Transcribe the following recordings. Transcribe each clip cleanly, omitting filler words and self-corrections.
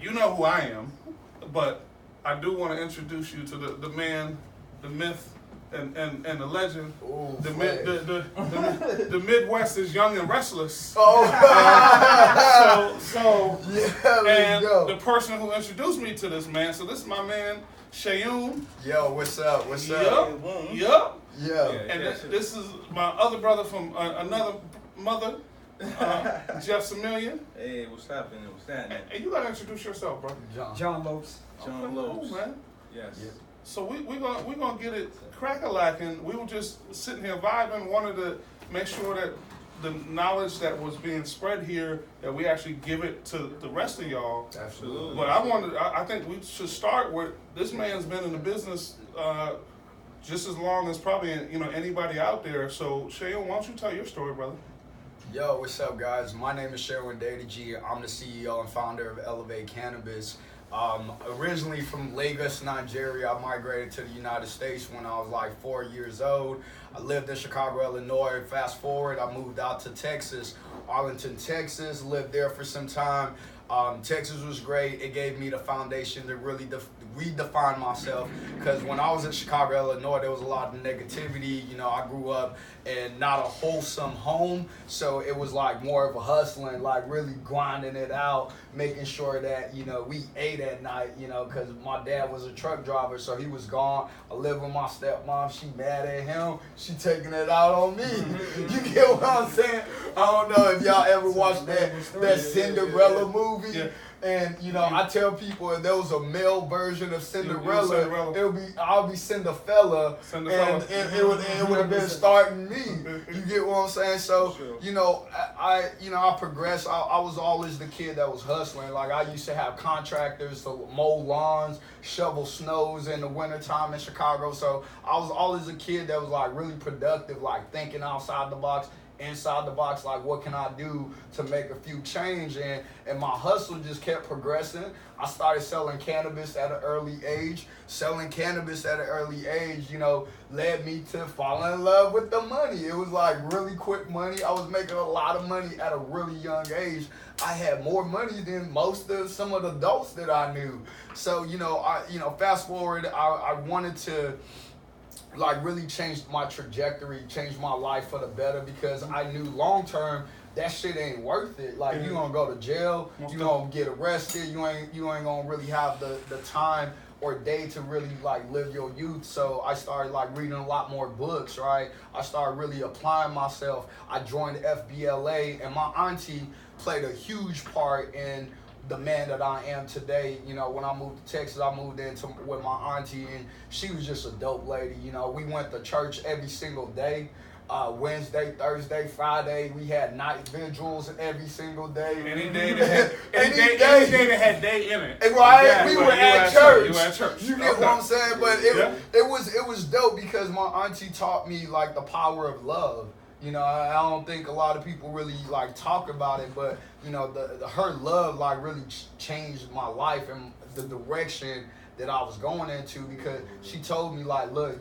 you know who I am, but I do want to introduce you to the man, the myth, and the legend. Ooh, the Midwest is young and restless. Oh, And the person who introduced me to this man. So this is my man, Suen. Yo, what's up? What's Yup. up? Yup. Yeah. And this is my other brother from another mother, Jeff Samillion. Hey, what's happening? What's happening? And you gotta introduce yourself, bro. John Lopes. John Lopes. Cool, man. Yes. So we're gonna get it crack-a-lacking. We were just sitting here vibing, wanted to make sure that the knowledge that was being spread here, that we actually give it to the rest of y'all. Absolutely. But I think we should start with, this man's been in the business just as long as probably anybody out there. So Suen, why don't you tell your story, brother? Yo, what's up, guys? My name is Suen Adedeji. I'm the CEO and founder of Elev8 Cannabis. Originally from Lagos, Nigeria, I migrated to the United States when I was like 4 years old. I lived in Chicago, Illinois. Fast forward, I moved out to Texas, Arlington, Texas, lived there for some time. Texas was great. It gave me the foundation to really redefine myself, because when I was in Chicago, Illinois, there was a lot of negativity. I grew up in not a wholesome home, so it was like more of a hustling, like really grinding it out, making sure that we ate at night, because my dad was a truck driver, so he was gone. I lived with my stepmom. She mad at him. She taking it out on me. You get what I'm saying? I don't know if y'all ever watched that Cinderella movie. Yeah. And I tell people if there was a male version of Cinderella, I'll be Cinderfella, and it would have been starting me. You get what I'm saying? So I progressed. I was always the kid that was hustling. Like, I used to have contractors to mow lawns, shovel snows in the wintertime in Chicago. So I was always a kid that was like really productive, like thinking outside the box, inside the box, like what can I do to make a few change, and my hustle just kept progressing. I started selling cannabis at an early age. Selling cannabis at an early age, led me to fall in love with the money. It was like really quick money. I was making a lot of money at a really young age. I had more money than some of the adults that I knew. So, fast forward, I wanted to like really changed my trajectory, changed my life for the better, because I knew long term that shit ain't worth it. Like, you gonna go to jail, you gonna get arrested, you ain't gonna really have the time or day to really like live your youth. So I started like reading a lot more books, right? I started really applying myself. I joined FBLA, and my auntie played a huge part in the man that I am today. When I moved to Texas, I moved in with my auntie, and she was just a dope lady. We went to church every single day. Wednesday, Thursday, Friday, we had night vigils every single day. Any day that had day in it. Right? Yeah, we were at church. You were at church. You get what I'm saying? But it was dope, because my auntie taught me like the power of love. I don't think a lot of people really like talk about it, but her love like really changed my life and the direction that I was going into, because she told me like, look,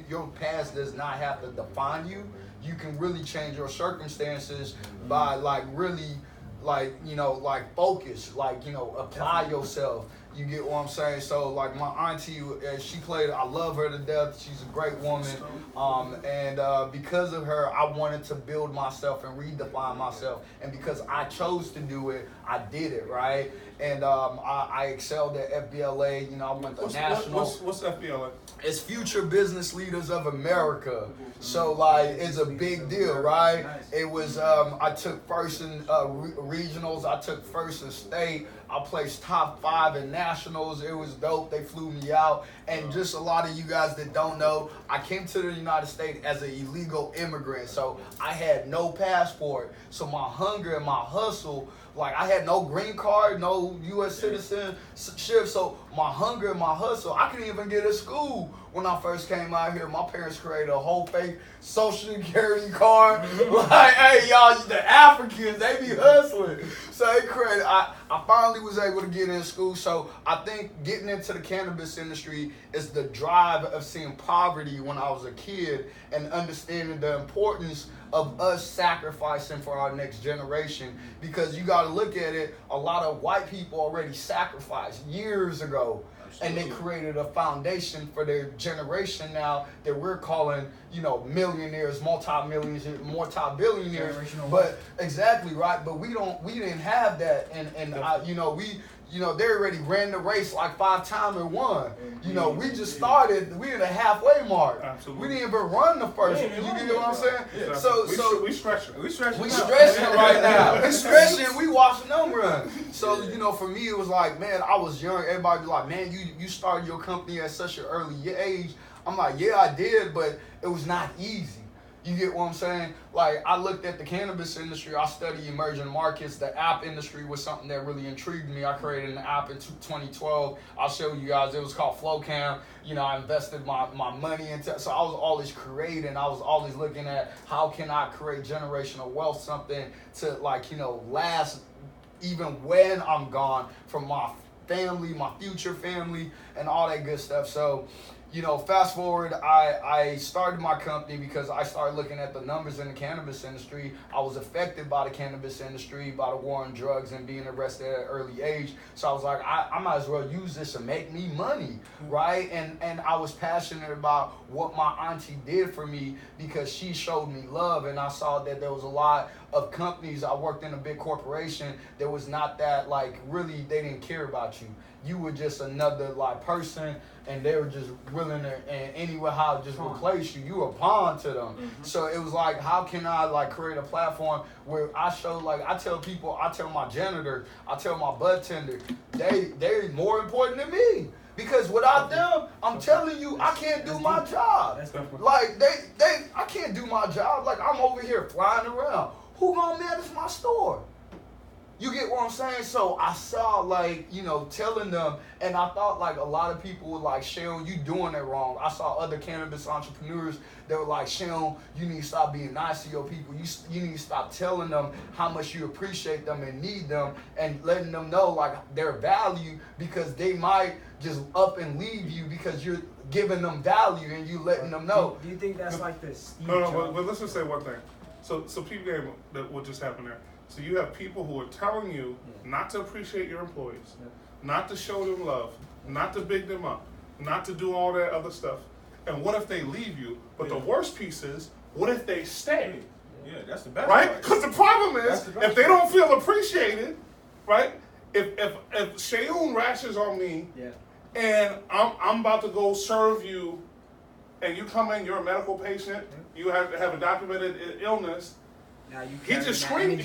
your past does not have to define you. You can really change your circumstances by like really like focus, like apply yourself. You get what I'm saying? So like my auntie, I love her to death. She's a great woman. And because of her, I wanted to build myself and redefine myself. And because I chose to do it, I did it, right? And I excelled at FBLA. I went to nationals. What's FBLA? It's Future Business Leaders of America. So like, it's a big deal, right? It was, I took first in regionals. I took first in state. I placed top 5 in nationals. It was dope. They flew me out. And just a lot of you guys that don't know, I came to the United States as an illegal immigrant. So I had no passport. So my hunger and my hustle, like I had no green card, no U.S. citizenship. So my hunger and my hustle, I couldn't even get to school when I first came out here, my parents created a whole fake social security card. Like, hey, y'all, the Africans, they be hustling. So they created, I finally was able to get in school. So I think getting into the cannabis industry is the drive of seeing poverty when I was a kid and understanding the importance of us sacrificing for our next generation. Because you got to look at it, a lot of white people already sacrificed years ago. Absolutely. And they created a foundation for their generation now that we're calling, millionaires, multi-billionaires. But exactly right. But we didn't have that, they already ran the race like 5 times and won. We just started. We in the halfway mark. Absolutely. We didn't even run the first. You get what I'm saying? Yeah. So we stretching. We stretching right now. We stretching. We watching them run. So for me, it was like, man, I was young. Everybody be like, man, you started your company at such an early age. I'm like, yeah, I did, but it was not easy. You get what I'm saying? Like, I looked at the cannabis industry. I studied emerging markets. The app industry was something that really intrigued me. I created an app in 2012. I'll show you guys. It was called FlowCam. I invested my money into. So I was always creating. I was always looking at how can I create generational wealth, something to last even when I'm gone, from my family, my future family, and all that good stuff. So, fast forward, I started my company because I started looking at the numbers in the cannabis industry. I was affected by the cannabis industry, by the war on drugs and being arrested at an early age. So I was like, I might as well use this to make me money, right? And I was passionate about what my auntie did for me because she showed me love. And I saw that there was a lot of companies. I worked in a big corporation that was not that, really, they didn't care about you. You were just another person, and they were just willing to how just replace you. You were a pawn to them. Mm-hmm. So it was like, how can I create a platform where I show, I tell people, I tell my janitor, I tell my bud tender, they're more important than me. Because without them, I'm telling you, I can't do my job. I can't do my job. I'm over here flying around. Who gonna manage my store? You get what I'm saying? So I saw, telling them, and I thought, a lot of people were like, Sharon, you doing it wrong. I saw other cannabis entrepreneurs that were like, Sharon, you need to stop being nice to your people. You need to stop telling them how much you appreciate them and need them, and letting them know, their value, because they might just up and leave you because you're giving them value and you letting them know. Do you think that's like this? No, but let's just say one thing. So people game that what just happened there. So you have people who are telling you not to appreciate your employees, not to show them love, not to big them up, not to do all that other stuff. And what if they leave you? But the worst piece is, what if they stay? Yeah, that's the best. Right? Because the problem is, if they don't feel appreciated, right? If Shayoon rashes on me, and I'm about to go serve you, and you come in, you're a medical patient, you have a documented illness. Now He just screamed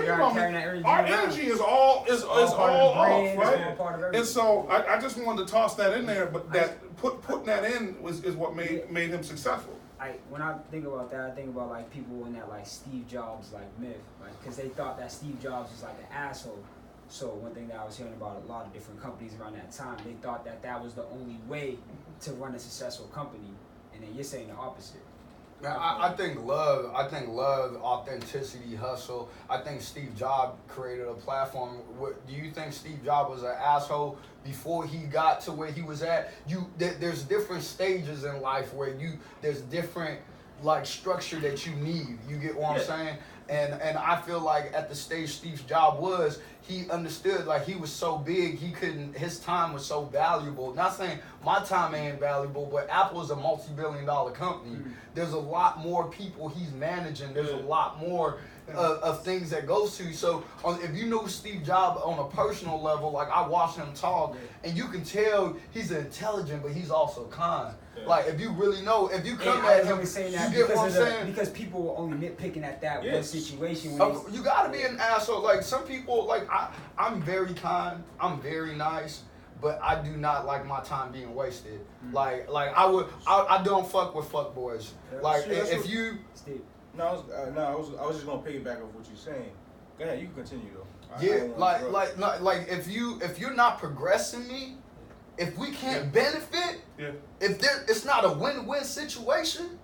on me. Our energy is all off, right? And so I just wanted to toss that in there, but putting that in is what made him successful. When I think about that, I think about people in that Steve Jobs myth, because they thought that Steve Jobs was an asshole. So one thing that I was hearing about a lot of different companies around that time, they thought that was the only way to run a successful company, and then you're saying the opposite. I think love, authenticity, hustle. I think Steve Jobs created a platform. Do you think Steve Jobs was an asshole before he got to where he was at? There's different stages in life where there's different structure that you need. You get what I'm saying? And I feel like at the stage Steve Jobs was, he understood he was so big his time was so valuable. Not saying my time ain't valuable, but Apple is a multi-billion-dollar company. Mm-hmm. There's a lot more people he's managing. There's a lot more of things that goes to. So if you know Steve Jobs on a personal level, I watch him talk, and you can tell he's intelligent, but he's also kind. If you really know, if you come at him, you get what I'm saying? Because people were only nitpicking at that one situation. You gotta be an asshole. Some people, I'm very kind, I'm very nice, but I do not like my time being wasted. Mm-hmm. I don't fuck with fuckboys. If you... Steve. I was just gonna piggyback off what you're saying. Go ahead, you can continue though. If you're not progressing me, if we can't benefit, if it's not a win-win situation,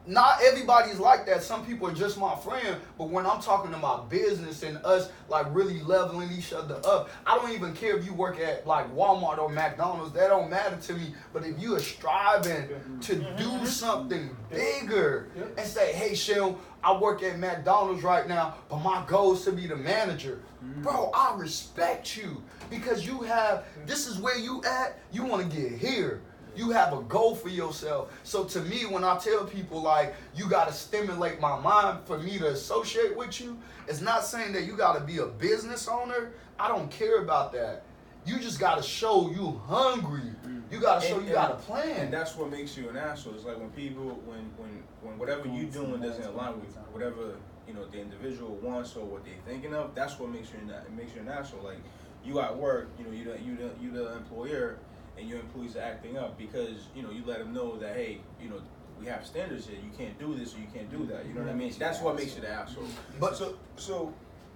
not everybody's like that. Some people are just my friend, but when I'm talking about business and us like really leveling each other up, I don't even care if you work at like Walmart or McDonald's. That don't matter to me. But if you are striving to do something bigger and say, hey, Shell, I work at McDonald's right now, but my goal is to be the manager. Bro, I respect you because you have, this is where you at, you want to get here. You have a goal for yourself. So to me, when I tell people like, you got to stimulate my mind for me to associate with you, it's not saying that you got to be a business owner. I don't care about that. You just got to show you hungry. You got to show you got a plan. And that's what makes you an asshole. It's like when people, when whatever you doing doesn't align with whatever, you know, the individual wants or what they're thinking of, that's what makes you an asshole. Like, you at work, you know, you the employer, and your employees are acting up because, you know, you let them know that, hey, you know, we have standards here. You can't do this or you can't do that. You know what I mean? That's what makes you the asshole. But so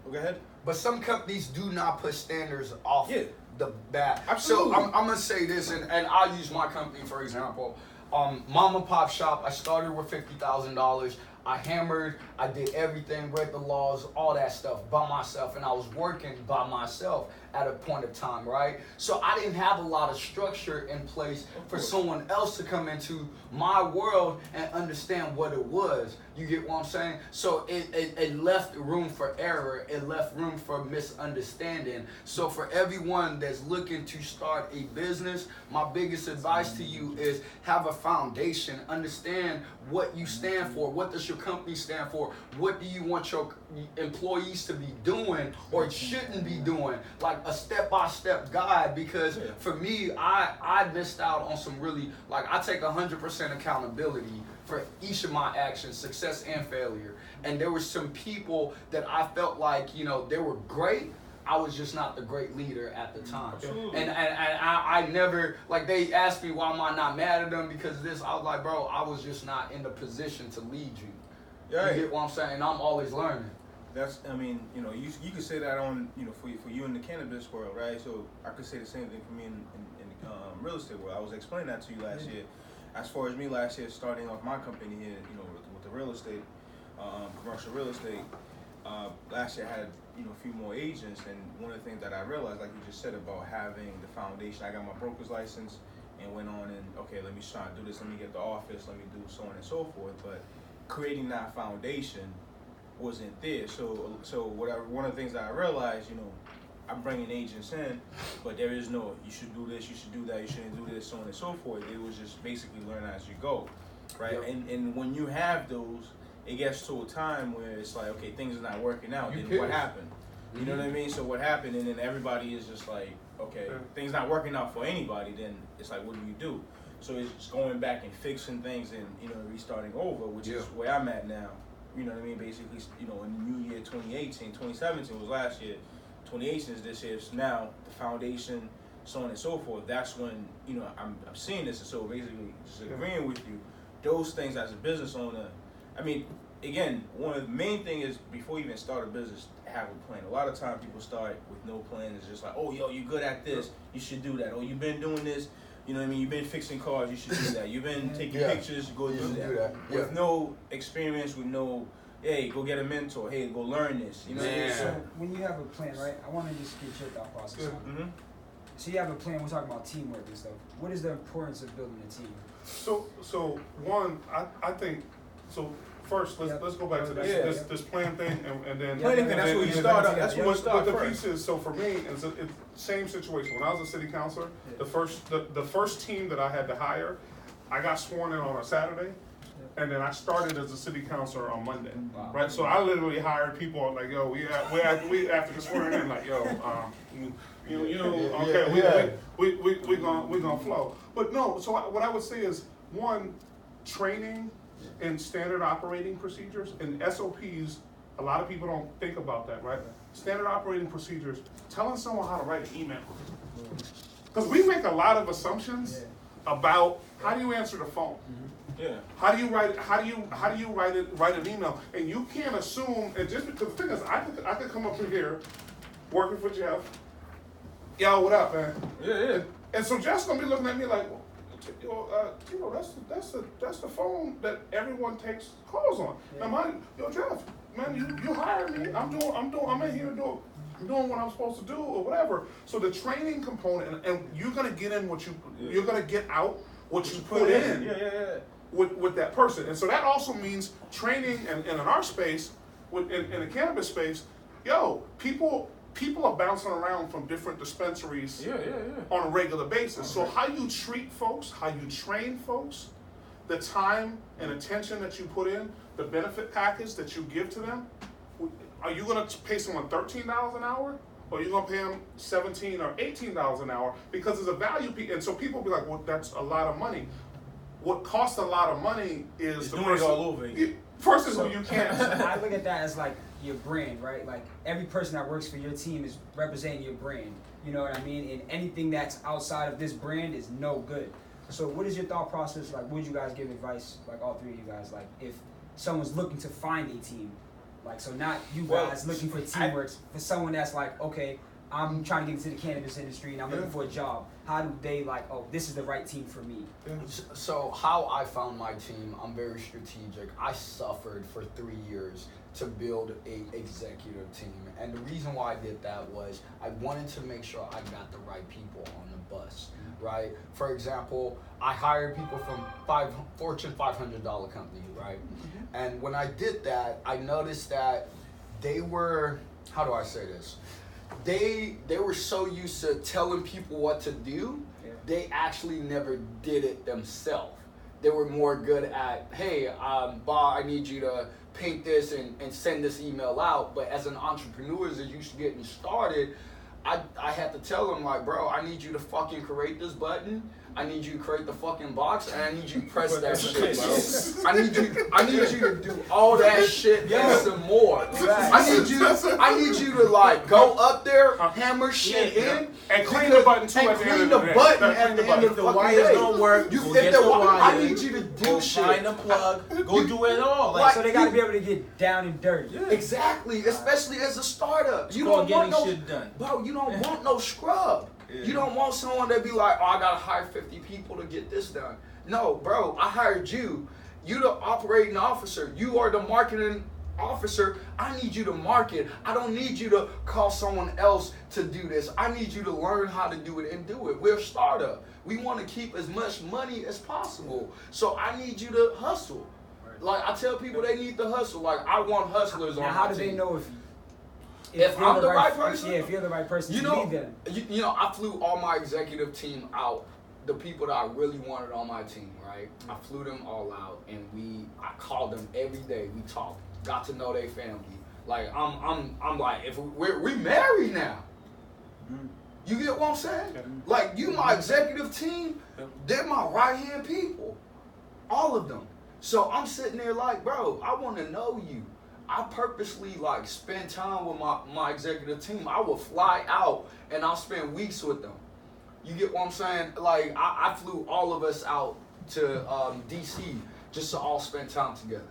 go ahead. But some companies do not put standards off the bat. Absolutely. So I'm gonna say this, and I'll use my company for example. Mom and pop shop. I started with $50,000. I hammered, I did everything, read the laws, all that stuff by myself, and I was working by myself at a point of time, right? So I didn't have a lot of structure in place for someone else to come into my world and understand what it was. You get what I'm saying? So it left room for error. It left room for misunderstanding. So for everyone that's looking to start a business, my biggest advice to you is have a foundation. Understand what you stand for. What does your company stand for? What do you want your employees to be doing or shouldn't be doing? Like a step-by-step guide, because for me, I missed out on some really, like, I take 100% accountability for each of my actions, success and failure. And there were some people that I felt like, you know, they were great. I was just not the great leader at the time. And I never, like, they asked me why am I not mad at them because of this. I was like, bro, I was just not in the position to lead you. You get what I'm saying? I'm always learning. That's, I mean, you know, you could say that on, you know, for you in the cannabis world, right? So I could say the same thing for me in the real estate world. I was explaining that to you last year. As far as me last year, starting off my company here, you know, with the real estate, commercial real estate, last year I had, you know, a few more agents, and one of the things that I realized, like you just said about having the foundation, I got my broker's license and went on and, okay, let me try to do this, let me get the office, let me do so on and so forth, but creating that foundation wasn't there. So one of the things that I realized, you know, I'm bringing agents in, but there is no, you should do this, you should do that, you shouldn't do this, so on and so forth. It was just basically learn as you go, right? And when you have those, it gets to a time where it's like, okay, things are not working out. Then what happened? You know what I mean? So what happened? And then everybody is just like, okay, things not working out for anybody. Then it's like, what do you do? So it's just going back and fixing things and, you know, restarting over, which is where I'm at now. You know what I mean? Basically, you know, in the new year 2018, 2017 was last year. 2018 is this year. So now the foundation, so on and so forth. That's when, you know, I'm seeing this. And so basically, just agreeing with you, those things as a business owner. I mean, again, one of the main thing is before you even start a business, have a plan. A lot of times people start with no plan. It's just like, oh, yo, you're good at this. You should do that. Oh, you've been doing this. You know what I mean? You've been fixing cars. You should do that. You've been taking pictures. Go do that. With no experience, with no, hey, go get a mentor. Hey, go learn this. You know what I mean? So when you have a plan, right? I want to just get your thought process on it. So you have a plan. We're talking about teamwork and stuff. What is the importance of building a team? So one, I think, so first let's go back to this plan thing and then planning thing. That's where you start. That's where you start. But the piece is, so for me, it's same situation. When I was a city councilor, the first team that I had to hire, I got sworn in on a Saturday. And then I started as a city councilor on Monday, right? So I literally hired people like, yo, we after the swearing in, like, yo, okay, we gonna flow. But no, so what I would say is, one, training and standard operating procedures and SOPs. A lot of people don't think about that, right? Standard operating procedures. Telling someone how to write an email, because we make a lot of assumptions about how do you answer the phone. How do you write an email? And you can't assume, and just because the thing is, I could come up through here, working for Jeff. Yo, what up, man? And so Jeff's gonna be looking at me like, that's the phone that everyone takes calls on. Yeah. Now, Jeff, man, you hired me. I'm in here doing what I'm supposed to do or whatever. So the training component, and you're gonna get in you're gonna get out what you put in. Yeah. With that person. And so that also means training, and in our space, in the cannabis space, people are bouncing around from different dispensaries on a regular basis. So how you treat folks, how you train folks, the time and attention that you put in, the benefit package that you give to them, are you going to pay someone $13 an hour? Or are you going to pay them $17 or $18 an hour? Because there's a value, and so people be like, well, that's a lot of money. What costs a lot of money is the doing person, it all over again. First is who you can't. I look at that as like your brand, right? Like every person that works for your team is representing your brand. You know what I mean? And anything that's outside of this brand is no good. So what is your thought process? Like, would you guys give advice, like all three of you guys, like if someone's looking to find a team, like so not you guys looking for teamwork, for someone that's like, okay, I'm trying to get into the cannabis industry and I'm looking for a job. How do they like, oh, this is the right team for me? So how I found my team, I'm very strategic. I suffered for 3 years to build a executive team. And the reason why I did that was I wanted to make sure I got the right people on the bus, right? For example, I hired people from Fortune 500 companies, right? And when I did that, I noticed that they were, how do I say this? They were so used to telling people what to do, they actually never did it themselves. They were more good at, hey, Bob, I need you to paint this and send this email out. But as an entrepreneur, as you're getting started, I had to tell them, like, bro, I need you to fucking create this button. I need you to create the fucking box, and I need you to press that shit, bro. I need you to do all that shit and some more. I need you to like go up there, hammer shit in, and clean the button too. And clean the button at the end of the wires don't work. I need you to do shit. Find a plug. Go do it all. Like, so they got to be able to get down and dirty. Yeah. Exactly, especially as a startup. You don't want no shit done. Bro, you don't want no scrub. Yeah. You don't want someone that be like, oh, I gotta hire 50 people to get this done. No, bro, I hired you. You the operating officer. You are the marketing officer. I need you to market. I don't need you to call someone else to do this. I need you to learn how to do it and do it. We're a startup. We want to keep as much money as possible. So I need you to hustle. Like I tell people they need to hustle. Like I want hustlers on my team. How do they know if I'm the right person? Yeah, if you're the right person to lead them. You know, I flew all my executive team out, the people that I really wanted on my team, right? I flew them all out, and I called them every day. We talked, got to know their family. Like I'm like, if we married now. You get what I'm saying? Like you, my executive team, they're my right hand people, all of them. So I'm sitting there like, bro, I want to know you. I purposely like spend time with my executive team. I will fly out and I'll spend weeks with them. You get what I'm saying? Like I flew all of us out to DC just to all spend time together.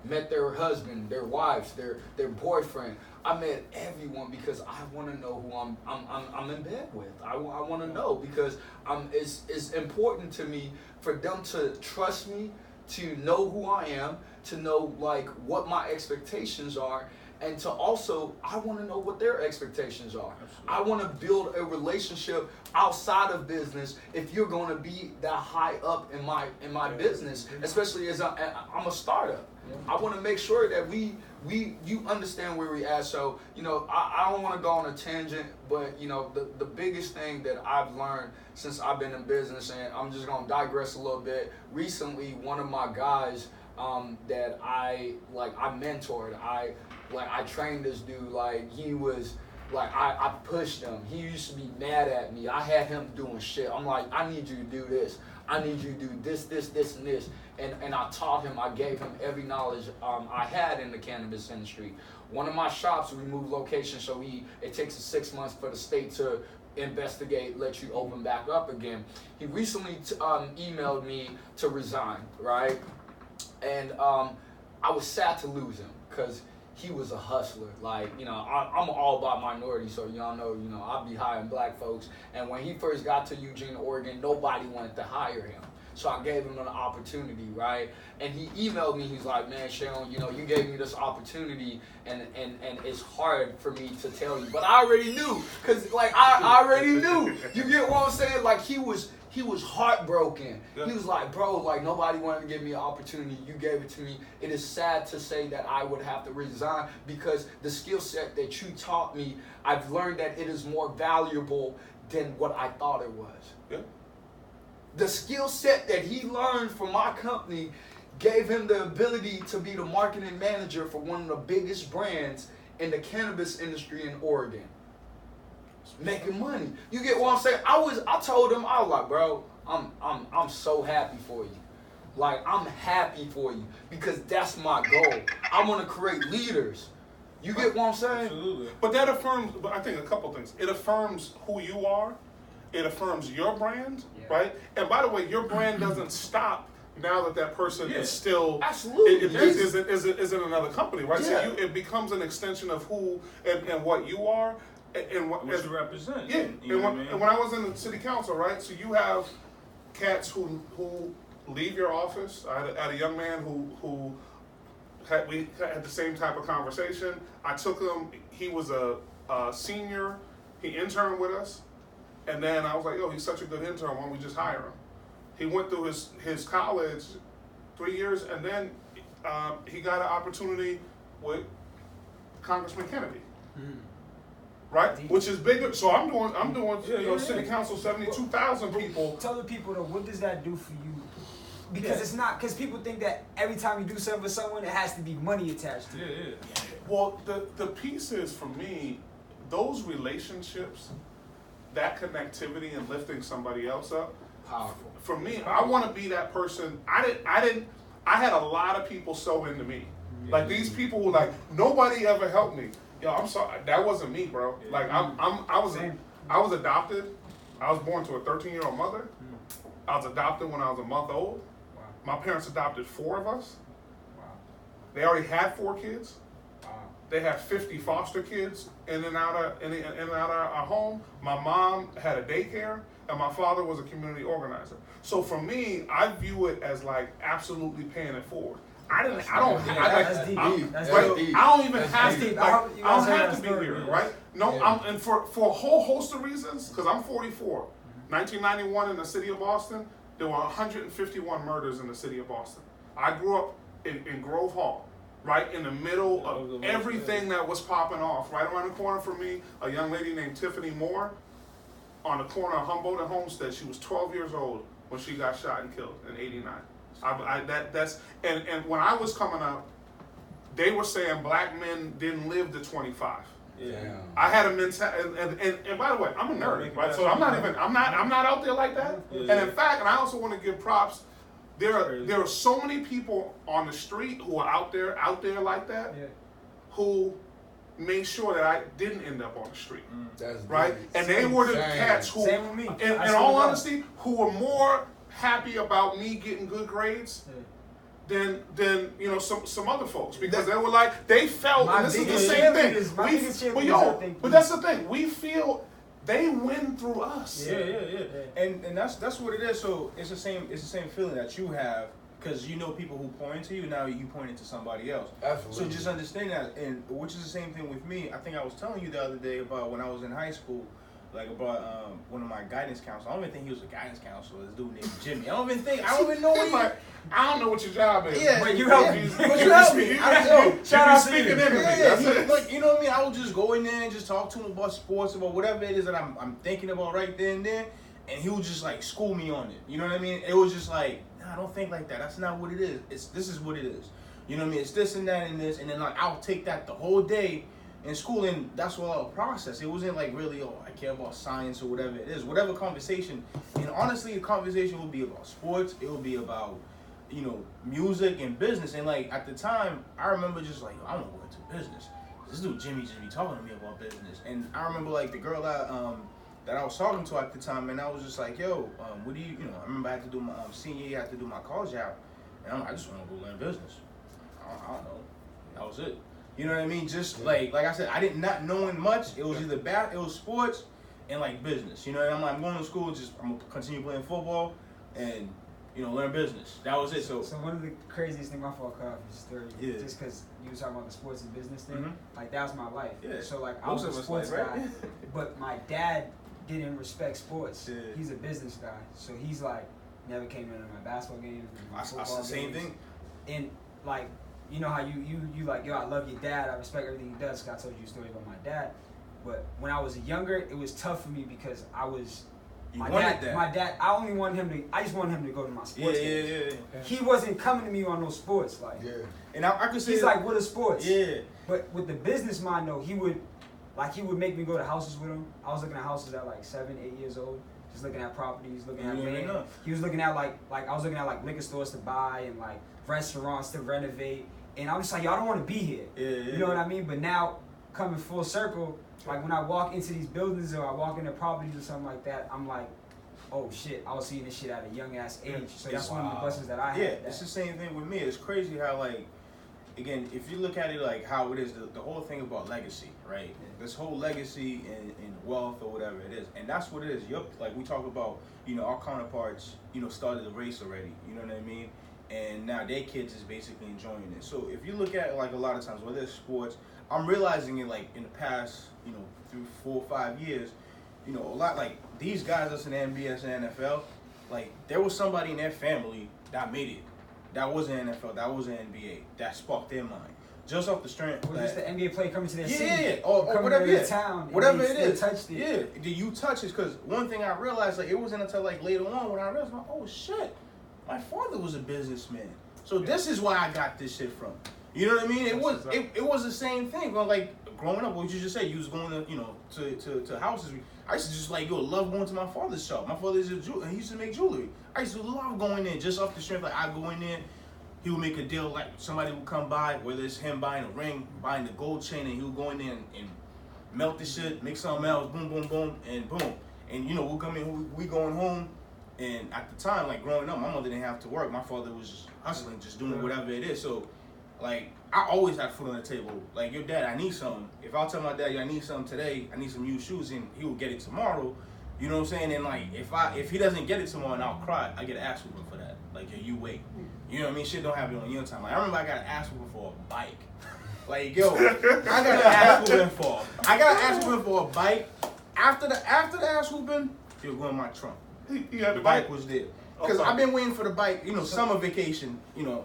Met their husband, their wives, their boyfriend. I met everyone because I want to know who I'm in bed with. I want to know because it's important to me for them to trust me, to know who I am, to know like what my expectations are, and to also I want to know what their expectations are. Absolutely. I want to build a relationship outside of business. If you're going to be that high up in my business, especially as I'm a startup, I want to make sure that you understand where we at. So you know I don't want to go on a tangent, but you know the biggest thing that I've learned since I've been in business, and I'm just gonna digress a little bit. Recently, one of my guys that I mentored, I trained this dude. Like he was like I pushed him. He used to be mad at me. I had him doing shit. I'm like, I need you to do this. I need you to do this, and this. And I taught him, I gave him every knowledge I had in the cannabis industry. One of my shops, we moved location, so it takes 6 months for the state to investigate, let you open back up again. He recently emailed me to resign, right? And I was sad to lose him because he was a hustler. Like, I'm all about minorities, so y'all know, I be hiring black folks. And when he first got to Eugene, Oregon, nobody wanted to hire him. So I gave him an opportunity, right? And he emailed me. He's like, man, Sharon, you gave me this opportunity, and it's hard for me to tell you. But I already knew, because, like, I already knew. You get what I'm saying? Like, he was heartbroken. Yeah. He was like, bro, like, nobody wanted to give me an opportunity. You gave it to me. It is sad to say that I would have to resign because the skill set that you taught me, I've learned that it is more valuable than what I thought it was. Yeah. The skill set that he learned from my company gave him the ability to be the marketing manager for one of the biggest brands in the cannabis industry in Oregon. Making money. You get what I'm saying? I told him, I was like, bro, I'm so happy for you. Like, I'm happy for you because that's my goal. I want to create leaders. You get what I'm saying? Absolutely. But that affirms, I think, a couple things. It affirms who you are. It affirms your brand, right? And by the way, your brand doesn't stop now that person is still absolutely is in another company, right? Yeah. So it becomes an extension of who and what you are and what you represent. Yeah. And when I was in the city council, right? So you have cats who leave your office. I had a young man who we had the same type of conversation. I took him. He was a senior. He interned with us. And then I was like, yo, he's such a good intern, why don't we just hire him? He went through his college, 3 years, and then he got an opportunity with Congressman Kennedy. Right? Which is bigger. So I'm doing city council, 72,000 people. Tell the people though, what does that do for you? Because it's not, because people think that every time you do something for someone, it has to be money attached to it. Yeah. Well, the piece is, for me, those relationships, that connectivity and lifting somebody else up, powerful. For me, I want to be that person. I had a lot of people so into me. Yeah. Like, these people were like, nobody ever helped me. Yo, I'm sorry, that wasn't me, bro. Yeah. Like, I was adopted. I was born to a 13-year-old mother. I was adopted when I was a month old. Wow. My parents adopted 4 of us. Wow. They already had 4 kids. They had 50 foster kids in and out of our home. My mom had a daycare, and my father was a community organizer. So for me, I view it as like absolutely paying it forward. I don't even have to be here, right? No, and for a whole host of reasons, because I'm 44. 1991 in the city of Boston, there were 151 murders in the city of Boston. I grew up in Grove Hall. Right in the middle of everything that was popping off. Right around the corner from me, a young lady named Tiffany Moore on the corner of Humboldt and Homestead. She was 12 years old when she got shot and killed in '89. And when I was coming up, they were saying black men didn't live to 25. Yeah. I had a mentality, and by the way, I'm a nerd, right? So I'm not out there like that. Yeah. And in fact, and I also want to give props. There are so many people on the street who are out there like that, who made sure that I didn't end up on the street, right? And they were the cats who, in all honesty, who were more happy about me getting good grades than some other folks, because they were like, they felt, and this is the same thing. But that's the thing, we feel. They win through us. Yeah. And that's what it is. So it's the same feeling that you have, because people who point to you, now you point to somebody else. Absolutely. So just understand that, and which is the same thing with me. I think I was telling you the other day about when I was in high school, like about one of my guidance counselors. I don't even think he was a guidance counselor. This dude named Jimmy. I don't even know what I don't know what your job is. Yeah, but you help me. But you help me. Shout out to you. Like, you know what I mean? I would just go in there and just talk to him about sports, about whatever it is that I'm thinking about right then and there, and he would just like school me on it. You know what I mean? It was just like, nah, don't think like that. That's not what it is. This is what it is. You know what I mean? It's this and that and this, and then like I'll take that the whole day in school, and that's what I'll process. It wasn't like really, I care about science or whatever it is. Whatever conversation, and honestly, the conversation will be about sports. It will be about music and business. And like at the time, I remember just like, I want to go into business. This dude Jimmy just be talking to me about business. And I remember like the girl that I was talking to at the time, and I was just like, yo, what do you, I remember I had to do my senior year, I had to do my college out, and I just want to go learn business. I don't know. That was it. You know what I mean? Just like I said, I did not knowing much. It was either it was sports and like business. You know, and I'm going to school. I'm gonna continue playing football and learn business. That was it. So one of the craziest things, my fault, cut off your story. Yeah. Just because you were talking about the sports and business thing, Mhm. like that was my life. Yeah. So like I Most was of a us sports like, right? guy, but my dad didn't respect sports. Yeah. He's a business guy, so he's like never came into my basketball games, my I football said the same games. thing. And like, you know how you like, yo, I love your dad, I respect everything he does, 'cause I told you a story about my dad. But when I was younger, it was tough for me because I was You wanted that. my dad, I just wanted him to go to my sports games. Yeah. He wasn't coming to me on those sports, like. Yeah. And I could say He's like, what are sports? Yeah. But with the business mind though, he would make me go to houses with him. I was looking at houses at like 7, 8 years old, just looking at properties, looking at land. He was looking at like I was looking at like liquor stores to buy and like restaurants to renovate. And I was just like, yo, I don't want to be here. You know what I mean? But now coming full circle, like when I walk into these buildings or I walk into properties or something like that, I'm like, oh shit, I was seeing this shit at a young ass age. So that's one of the blessings that I had. Yeah, it's the same thing with me. It's crazy how like, again, if you look at it like how it is, the whole thing about legacy, right? Yeah. This whole legacy and wealth or whatever it is, and that's what it is. Like we talk about, our counterparts, started the race already. You know what I mean? And now their kids is basically enjoying it. So if you look at like a lot of times, whether it's sports, I'm realizing it like in the past, 3, 4, 5 years, a lot like these guys that's in the NBA and NFL, like there was somebody in their family that made it. That was in NFL, that was in NBA, that sparked their mind. Just off the strength. Or just the NBA player coming to their city. Yeah, or whatever to their town. Whatever it is. Touched it. Yeah, do you touch it? Because one thing I realized, like it wasn't until like later on when I realized, like, oh shit, my father was a businessman. So this is why I got this shit from. You know what I mean? It was the same thing. But like growing up, what you just said, you was going to to houses. I used to just like love going to my father's shop. My father is a jeweler. He used to make jewelry. I used to love going in just off the strength. Like I go in there, he would make a deal. Like somebody would come by, whether it's him buying a ring, buying the gold chain, and he would go in there and melt the shit, make something else, boom, boom, boom, and boom. And we'll come in, we going home. And at the time, like growing up, my mother didn't have to work. My father was just hustling, just doing whatever it is. So, like, I always had food on the table. Like, your dad, I need something. If I tell my dad, I need something today, I need some new shoes, and he will get it tomorrow. You know what I'm saying? And like, if he doesn't get it tomorrow, and I'll cry, I get an ass whooping for that. Like, yo, you wait. You know what I mean? Shit don't happen on your time. Like, I remember I got an ass whooping for a bike. Like, yo, I got an ass whooping for a bike. After the ass whooping, it was going in my trunk. The bike was there. Because I've been waiting for the bike, summer vacation,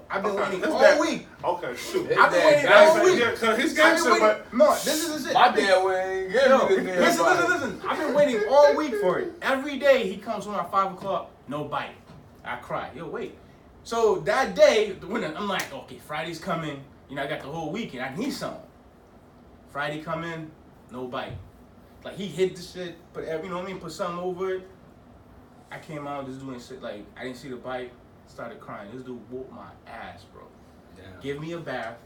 I've been waiting all week. Okay, shoot. I've been waiting all week. Yeah, cause his gangster, but no, this is it. My dad wouldn't give me the Listen. I've been waiting all week for it. Every day he comes home at 5 o'clock, no bike. I cry. Yo, wait. So that day, when I'm like, okay, Friday's coming. I got the whole weekend. I need something. Friday come in, no bike. Like he hit the shit, put put something over it. I came out just doing shit like I didn't see the bike, started crying. This dude whooped my ass, bro. Damn. Give me a bath.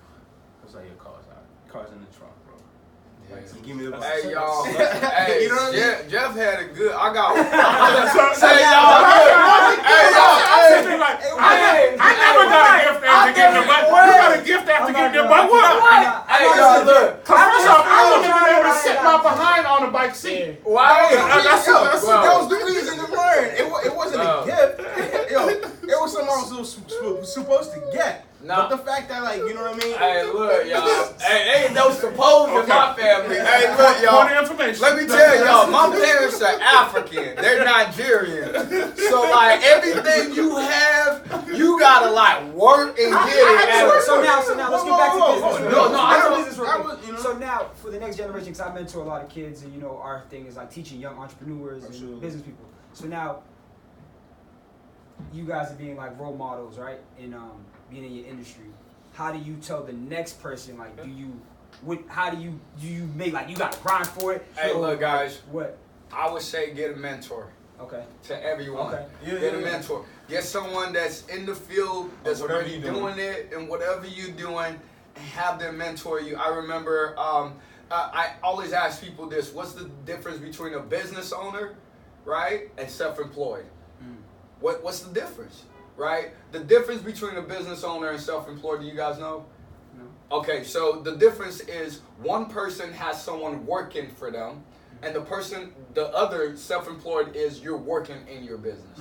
I was like, your car's out. Car's in the trunk, bro. Yeah. Like, give me the bath. Hey y'all, hey, you know what I mean? Jeff had a good. I got. Say y'all. Hey y'all. I never got a gift after getting the bike. You got a gift after getting the bike. What? Hey y'all, look. First off, I wasn't even able to sit my behind on the bike seat. Why? That was the reason to learn. It wasn't a gift. It was something I was supposed to get. But the fact that, like, you know what I mean? Hey, look, y'all. Hey, ain't no supposed in my family. Hey, look, y'all. Point of information. Let me tell y'all, my parents are African. They're Nigerian. So, like, everything you have, you gotta, like, work and get it. So now, let's get back to business. No, So now, for the next generation, because I mentor a lot of kids, and our thing is like teaching young entrepreneurs and business people. So now, you guys are being like role models, right? And being in your industry. How do you tell the next person, like, how do you make, like, you got to grind for it? Hey, look, guys. What? I would say get a mentor. Okay. To everyone. Okay. Get a mentor. Get someone that's in the field, that's already doing it, and whatever you're doing, have them mentor you. I remember, I always ask people this: what's the difference between a business owner, right, and self-employed? What's the difference, right? The difference between a business owner and self-employed, do you guys know? No. Okay, so the difference is one person has someone working for them, and the other self-employed is you're working in your business.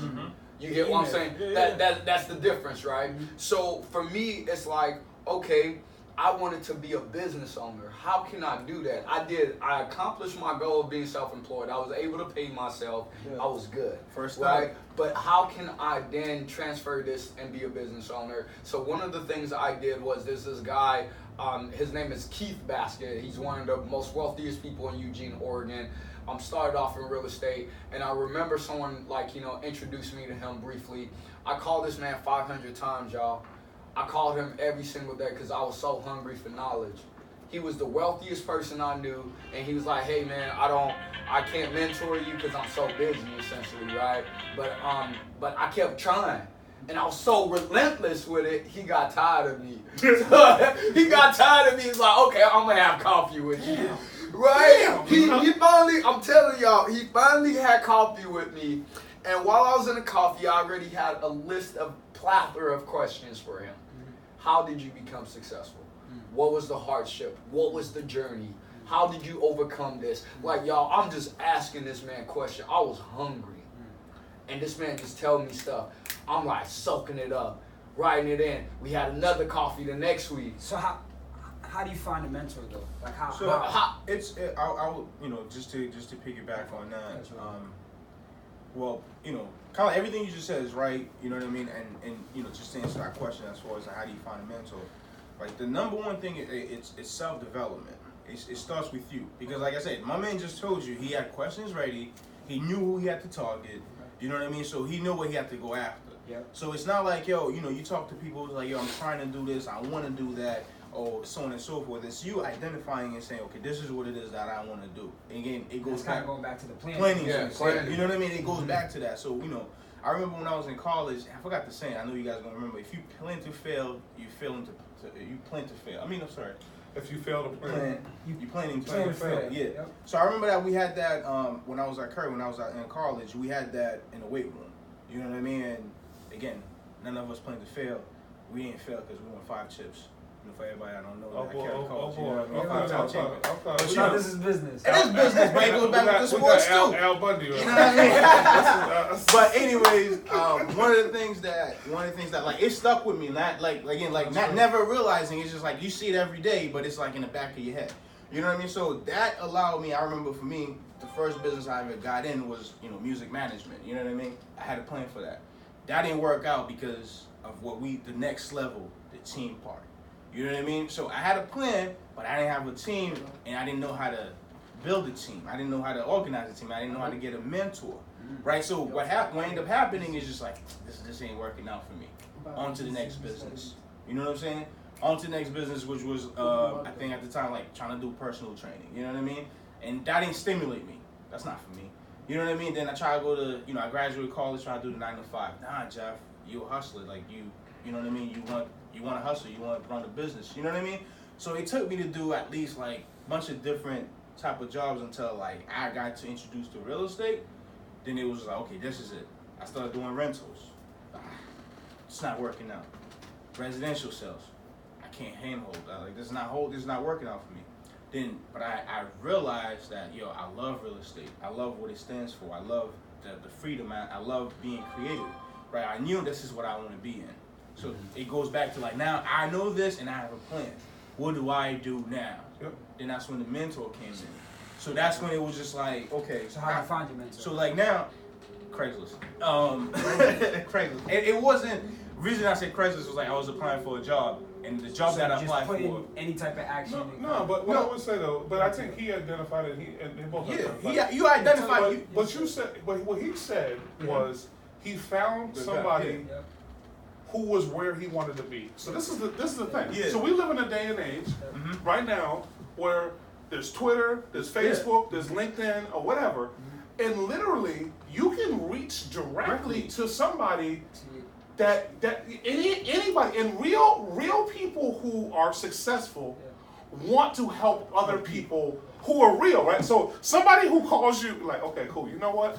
You get what I'm saying? That's the difference, right? So for me, it's like, okay, I wanted to be a business owner. How can I do that? I accomplished my goal of being self-employed. I was able to pay myself. I was good. First right? But how can I then transfer this and be a business owner? So one of the things I did was there's this guy, his name is Keith Basket. He's one of the most wealthiest people in Eugene, Oregon. Started off in real estate, and I remember someone introduced me to him briefly. I called this man 500 times, y'all. I called him every single day because I was so hungry for knowledge. He was the wealthiest person I knew, and he was like, "Hey man, I can't mentor you because I'm so busy, essentially, right? But I kept trying, and I was so relentless with it. He got tired of me. He got tired of me. He's like, okay, I'm gonna have coffee with you, right? He finally, I'm telling y'all, he finally had coffee with me, and while I was in the coffee, I already had a list of plethora of questions for him. How did you become successful? What was the hardship? What was the journey? How did you overcome this? Like, y'all, I'm just asking this man questions. I was hungry. And this man just telling me stuff. I'm like soaking it up, writing it in. We had another coffee the next week. So how do you find a mentor though? Like how? So I would, just to piggyback on that. Well, kind of everything you just said is right. You know what I mean? And just to answer that question as far as how do you find a mentor? Like the number one thing, it's self-development. It starts with you, because like I said, my man just told you he had questions ready. He knew who he had to target. You know what I mean? So he knew what he had to go after. Yep. So it's not like, you talk to people it's like, I'm trying to do this, I want to do that, or so on and so forth. It's you identifying and saying, okay, this is what it is that I want to do. And again, it goes back. Going back to the planning. Planning. You know what I mean? It goes back to that. So, I remember when I was in college, I forgot the saying, I know you guys gonna remember, if you plan to fail, you plan to fail. If you fail to plan, you planning to fail. Yeah. Yep. So I remember that we had that when I was at Curry, when I was in college, we had that in the weight room. You know what I mean? And again, none of us planned to fail. We didn't fail because we won 5 chips. For everybody I don't know, I carry college. This is business. It is business, but it goes back to sports too. Al Bundy, right? You know what I mean? But anyways, one of the things that like it stuck with me. Not like not never realizing, it's just like you see it every day, but it's like in the back of your head. You know what I mean? So that allowed me. I remember for me, the first business I ever got in was music management. You know what I mean? I had a plan for that. That didn't work out because of the next level, the team part. You know what I mean? So I had a plan, but I didn't have a team, and I didn't know how to build a team. I didn't know how to organize a team. I didn't know how to get a mentor, right? So what ended up happening is just like, this ain't working out for me. On to the next business. You know what I'm saying? On to the next business, which was, I think at the time, like trying to do personal training. You know what I mean? And that didn't stimulate me. That's not for me. You know what I mean? Then I try to go to, I graduated college, try to do the 9 to 5. Nah, Jeff, you a hustler. Like you know what I mean? You want to hustle, you want to run a business, you know what I mean? So it took me to do at least like a bunch of different type of jobs until like I got to introduce to real estate. Then it was like, okay, this is it. I started doing rentals. It's not working out. Residential sales, I can't handhold that. Like this is not working out for me. But I realized that I love real estate. I love what it stands for. I love the freedom. I love being creative. Right? I knew this is what I want to be in. So it goes back to like, now I know this and I have a plan. What do I do now? Yep. Then that's when the mentor came in. So that's when it was just like, okay. So how do you find your mentor? So like now, Craigslist. Craigslist. It wasn't, the reason I said Craigslist was like I was applying for a job, and the job that I applied for. Any type of action. No, but what I would say though, but I think he identified it. They both identified. You identified. But you said, but what he said was he found somebody who was where he wanted to be. So this is the thing. Yeah. So we live in a day and age right now where there's Twitter, there's Facebook, there's LinkedIn, or whatever, and literally you can reach directly to somebody that anybody, and real people who are successful want to help other people who are real, right? So somebody who calls you like, okay, cool, you know what?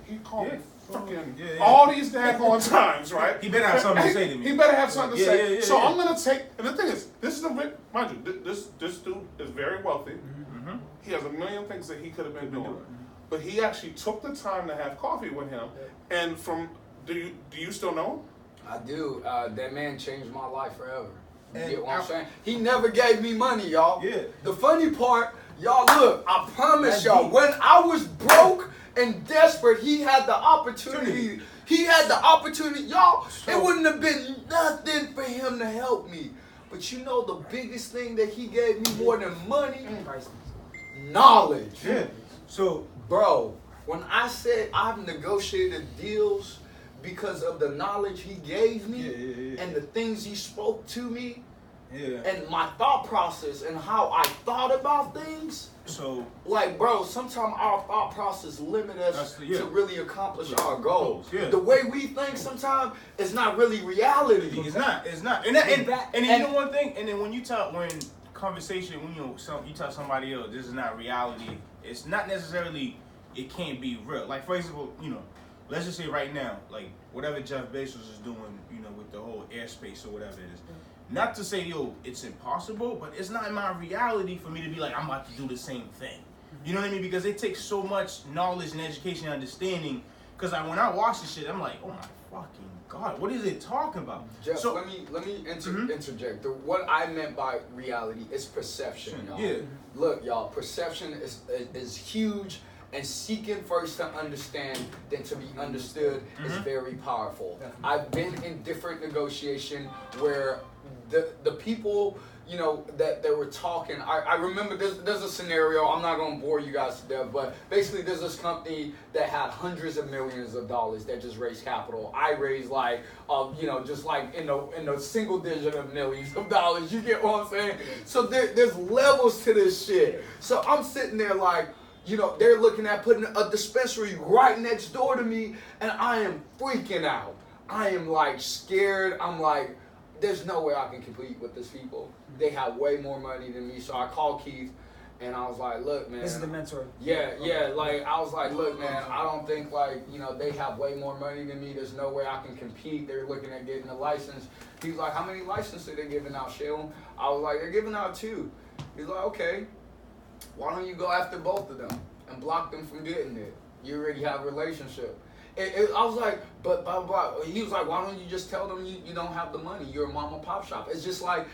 he called me freaking all these daggone times, right? He better have something to say to me. He better have something to say. So yeah. I'm gonna take, and the thing is, this is mind you, this dude is very wealthy. Mm-hmm. He has a million things that he could have been doing, but he actually took the time to have coffee with him. And do you still know him? I do. That man changed my life forever. You get what I'm saying? He never gave me money, y'all. Yeah. The funny part, y'all, look, I promise y'all, when I was broke and desperate, he had the opportunity. He had the opportunity. Y'all, it wouldn't have been nothing for him to help me. But you know the biggest thing that he gave me more than money? Knowledge. Yeah. So, bro, when I said I've negotiated deals because of the knowledge he gave me and the things he spoke to me and my thought process and how I thought about things. So, like, bro, sometimes our thought process limit us to really accomplish our goals. The way we think sometimes is not really reality. It's not. And you know one thing. And then when you tell somebody else this is not reality, it's not necessarily. It can't be real. Like, for example, let's just say right now, like whatever Jeff Bezos is doing, with the whole airspace or whatever it is. Not to say, it's impossible, but it's not in my reality for me to be like, I'm about to do the same thing. You know what I mean? Because it takes so much knowledge and education and understanding. Because when I watch this shit, I'm like, oh my fucking God, what is it talking about? Jeff, let me interject. What I meant by reality is perception, y'all. Yeah. Look, y'all, perception is huge. And seeking first to understand than to be understood is very powerful. I've been in different negotiation where the people, that they were talking. I remember there's a scenario. I'm not gonna bore you guys to death, but basically there's this company that had hundreds of millions of dollars that just raised capital. I raised just like in the single digit of millions of dollars. You get what I'm saying? So there's levels to this shit. So I'm sitting there like, they're looking at putting a dispensary right next door to me, and I am freaking out. I am like scared. I'm like, there's no way I can compete with these people. They have way more money than me. So I called Keith, and I was like, look, man. This is the mentor. Yeah. Like, I was like, look, man, I don't think, they have way more money than me. There's no way I can compete. They're looking at getting a license. He's like, how many licenses are they giving out, Sheldon? I was like, they're giving out 2. He's like, okay. Why don't you go after both of them and block them from getting it? You already have a relationship. I was like, but blah, blah, blah. He was like, why don't you just tell them you don't have the money? You're a mom and pop shop. It's just like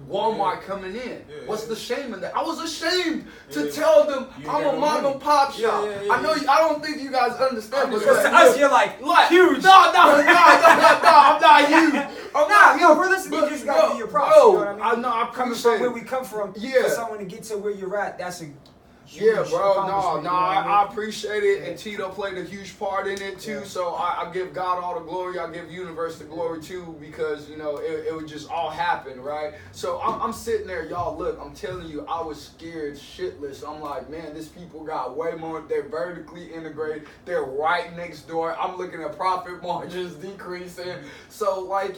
Walmart coming in. What's the shame in that? I was ashamed to tell them I'm a mom and pop shop. I know. I don't think you guys understand. Because to us, you're like huge. No, I'm not huge. We're listening. You just got to be your props. You know what I mean? I'm coming from where we come from. For someone to get to where you're at, that's a huge bro. No, I appreciate it, and Tito played a huge part in it too. So I give God all the glory. I give universe the glory too, because it would just all happen, right? So I'm sitting there, y'all. Look, I'm telling you, I was scared shitless. I'm like, man, these people got way more. They're vertically integrated. They're right next door. I'm looking at profit margins decreasing. So I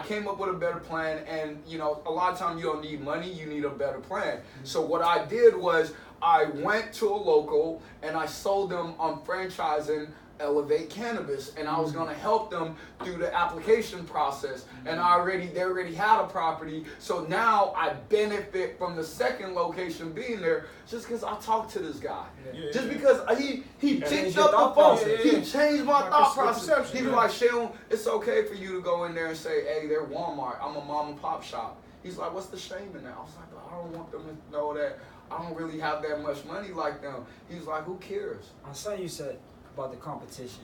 came up with a better plan, and a lot of times you don't need money. You need a better plan. So what I did was, I went to a local and I sold them on franchising Elev8 Cannabis, and I was gonna help them through the application process. And they already had a property, so now I benefit from the second location being there just because I talked to this guy. Because he picked up the phone. He changed my thought process. He was like, Sheldon, it's okay for you to go in there and say, hey, they're Walmart. I'm a mom and pop shop. He's like, what's the shame in that? I was like, but I don't want them to know that I don't really have that much money like them. He was like, who cares? On something you said about the competition,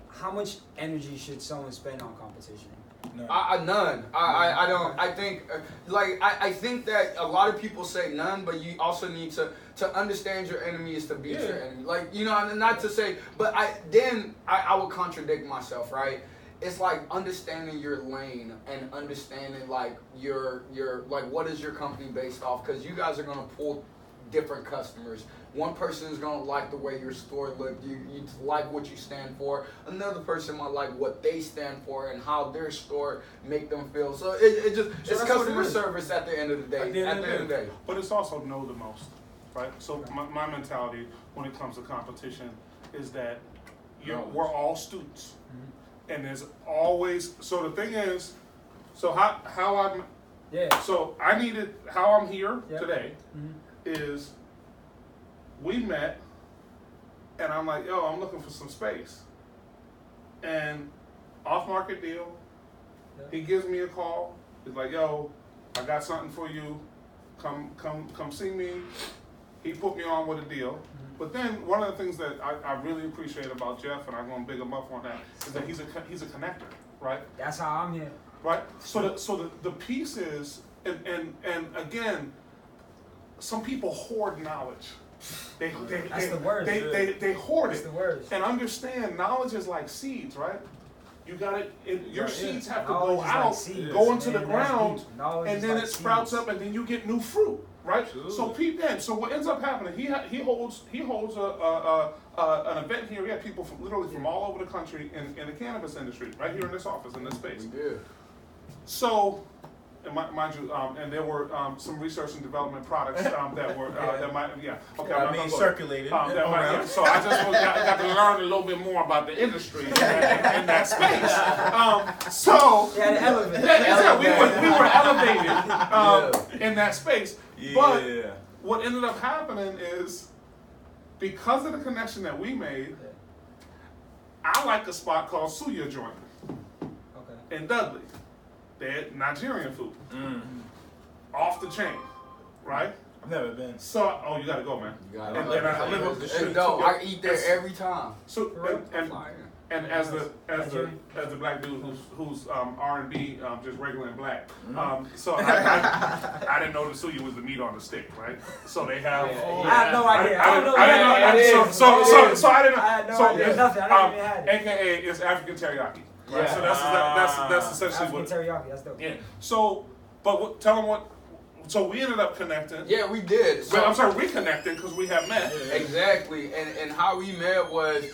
how much energy should someone spend on competition? None. I don't. I think I think that a lot of people say none, but you also need to understand your enemy is to beat your enemy. And not to say, but I would contradict myself, right? It's like understanding your lane and understanding your what is your company based off, because you guys are gonna pull different customers. One person is gonna like the way your store looks. You like what you stand for. Another person might like what they stand for and how their store make them feel. So it's customer service at the end of the day. At the end of the day. But it's also know the most. right? So my mentality when it comes to competition is that we're all students. And there's always, so the thing is, so how I'm, so I needed, how I'm here today is we met and I'm like, yo, I'm looking for some space. And off-market deal, he gives me a call. He's like, yo, I got something for you. Come see me. He put me on with a deal. But then one of the things that I really appreciate about Jeff, and I'm going to big him up on that, is that he's a connector, right? That's how I'm here. Right. So the piece is, and again, some people hoard knowledge. That's the worst. They hoard That's it. the worst. And understand, knowledge is like seeds, right? You got it. Your seeds have to Knowledge go is out, like seeds, go into man. the That's ground, deep. Knowledge and is then like it sprouts seeds. up, and then you get new fruit, right? Absolutely. So peep in. So what ends up happening? He holds an event here. We have people from all over the country in the cannabis industry, right here in this office, in this space. We did. So, and mind you, and there were some research and development products that were that might okay. I'm not gonna go circulated. so I just got to learn a little bit more about the industry in that space. So Yeah, the elevator. we were elevated in that space. Yeah. But what ended up happening is because of the connection that we made, I like a spot called Suya Joint in Dudley. They're Nigerian food. Off the chain, right? I've never been. So, you gotta go, man. You got And I live up the street. I eat there every time. So, and as the black dude who's R&B, just regular and black. So I didn't know the suya was the meat on the stick, right? So they have. I had no idea. I don't know. So I didn't. I had no idea. Nothing. I didn't even have it. AKA it's African teriyaki. Right? Yeah. So that's essentially African what. teriyaki. That's dope. Yeah. So, but tell them what. So we ended up connecting. Yeah, we did. But I'm sorry, reconnecting because we have met. Exactly, and how we met was,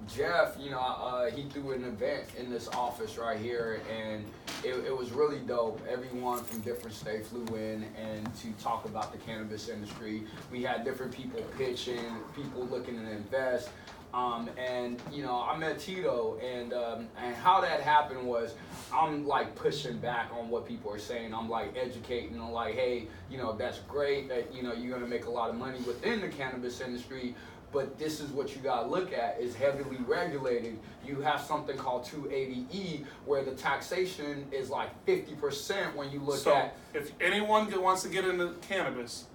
Jeff, he threw an event in this office right here, and it was really dope. Everyone from different states flew in and to talk about the cannabis industry. We had different people pitching, people looking to invest. I met Tito, and how that happened was I'm like pushing back on what people are saying. I'm like educating. I'm like, hey, that's great that you're gonna make a lot of money within the cannabis industry, but this is what you gotta look at. It's heavily regulated. You have something called 280E where the taxation is like 50% when you look at. If anyone wants to get into cannabis,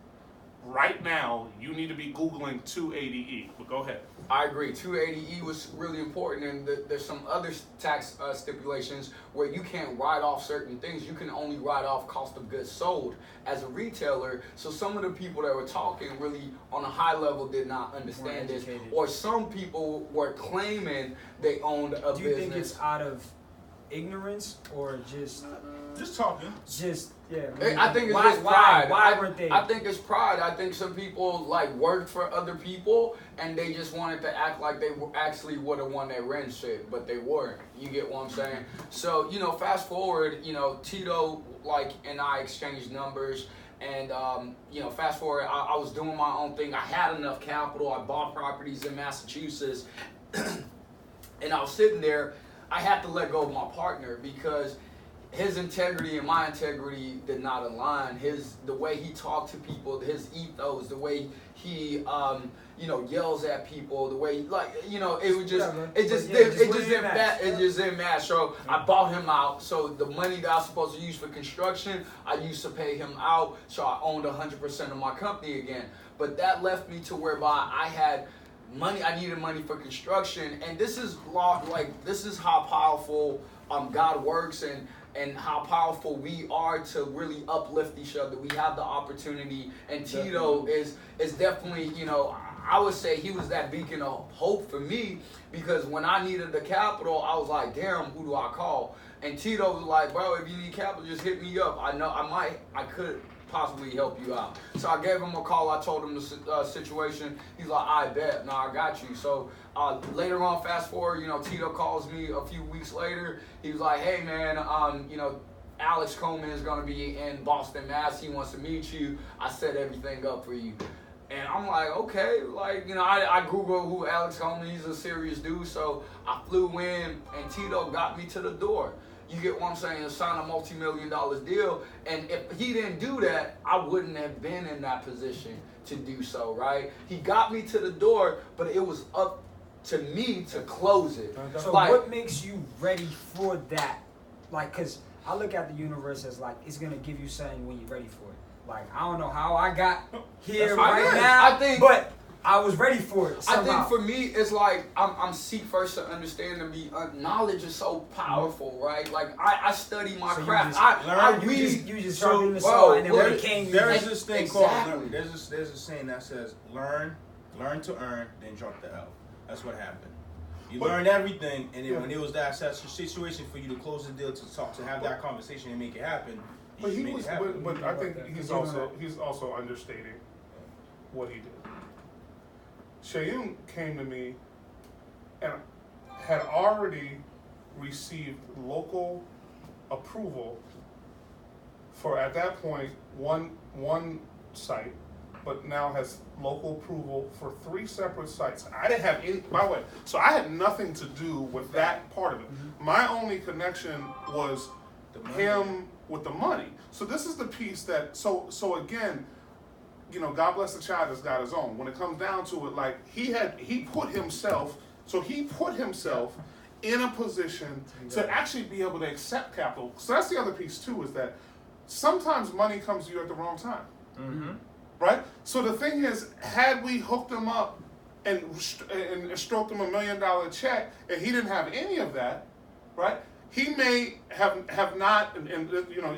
right now, you need to be Googling 280E, but go ahead. I agree. 280E was really important, and there's some other tax stipulations where you can't write off certain things. You can only write off cost of goods sold as a retailer. So some of the people that were talking really on a high level did not understand this, or some people were claiming they owned a business. Do you think it's out of ignorance or just talking? I think it's just pride. Why weren't they? I think it's pride. I think some people worked for other people and they just wanted to act like they actually would have won their rent shit, but they weren't. You get what I'm saying? So fast forward. Tito and I exchanged numbers. And, fast forward, I was doing my own thing. I had enough capital. I bought properties in Massachusetts. And I was sitting there. I had to let go of my partner because his integrity and my integrity did not align. The way he talked to people, his ethos, the way he, yells at people, the way, it just didn't match. So I bought him out. So the money that I was supposed to use for construction, I used to pay him out. So I owned 100% of my company again. But that left me to whereby I had money. I needed money for construction, and this is how powerful God works, and how powerful we are to really uplift each other. We have the opportunity, and Tito is definitely, I would say he was that beacon of hope for me, because when I needed the capital, I was like, damn, who do I call? And Tito was like, bro, if you need capital, just hit me up. I could possibly help you out. So I gave him a call. I told him the situation. He's like, I bet. No, I got you. So later on, fast forward, Tito calls me a few weeks later. He was like, hey man, Alex Coleman is gonna be in Boston, Mass. He wants to meet you. I set everything up for you. And I'm like, okay, like, you know, I Googled who Alex Coleman, he's a serious dude, so I flew in and Tito got me to the door. You get what I'm saying? Sign a multi-million-dollar deal. And if he didn't do that, I wouldn't have been in that position to do so, right? He got me to the door, but it was up to me to close it. So like, what makes you ready for that? Like, because I look at the universe as like, it's going to give you something when you're ready for it. Like, I don't know how I got here right now, but I was ready for it somehow. I think for me, it's like I'm seek first to understand and be. Knowledge is so powerful, right? Like I study my craft. You just sharpened the saw, and then when it came, there's this thing called there's a saying that says learn to earn, then drop the L. That's what happened. You learned everything, and then when it was that situation for you to close the deal, to have that conversation and make it happen. But but I think he's also understating what he did. Suen came to me and had already received local approval for, at that point, one site, but now has local approval for 3 separate sites. I didn't have any, by the way, so I had nothing to do with that part of it. My only connection was him with the money. So this is the piece that, so again, you know, God bless the child that's got his own. When it comes down to it, like he put himself in a position to actually be able to accept capital. So that's the other piece too, is that sometimes money comes to you at the wrong time. Mm-hmm. Right? So the thing is, had we hooked him up and stroked him $1 million check and he didn't have any of that, right? He may have not, and you know,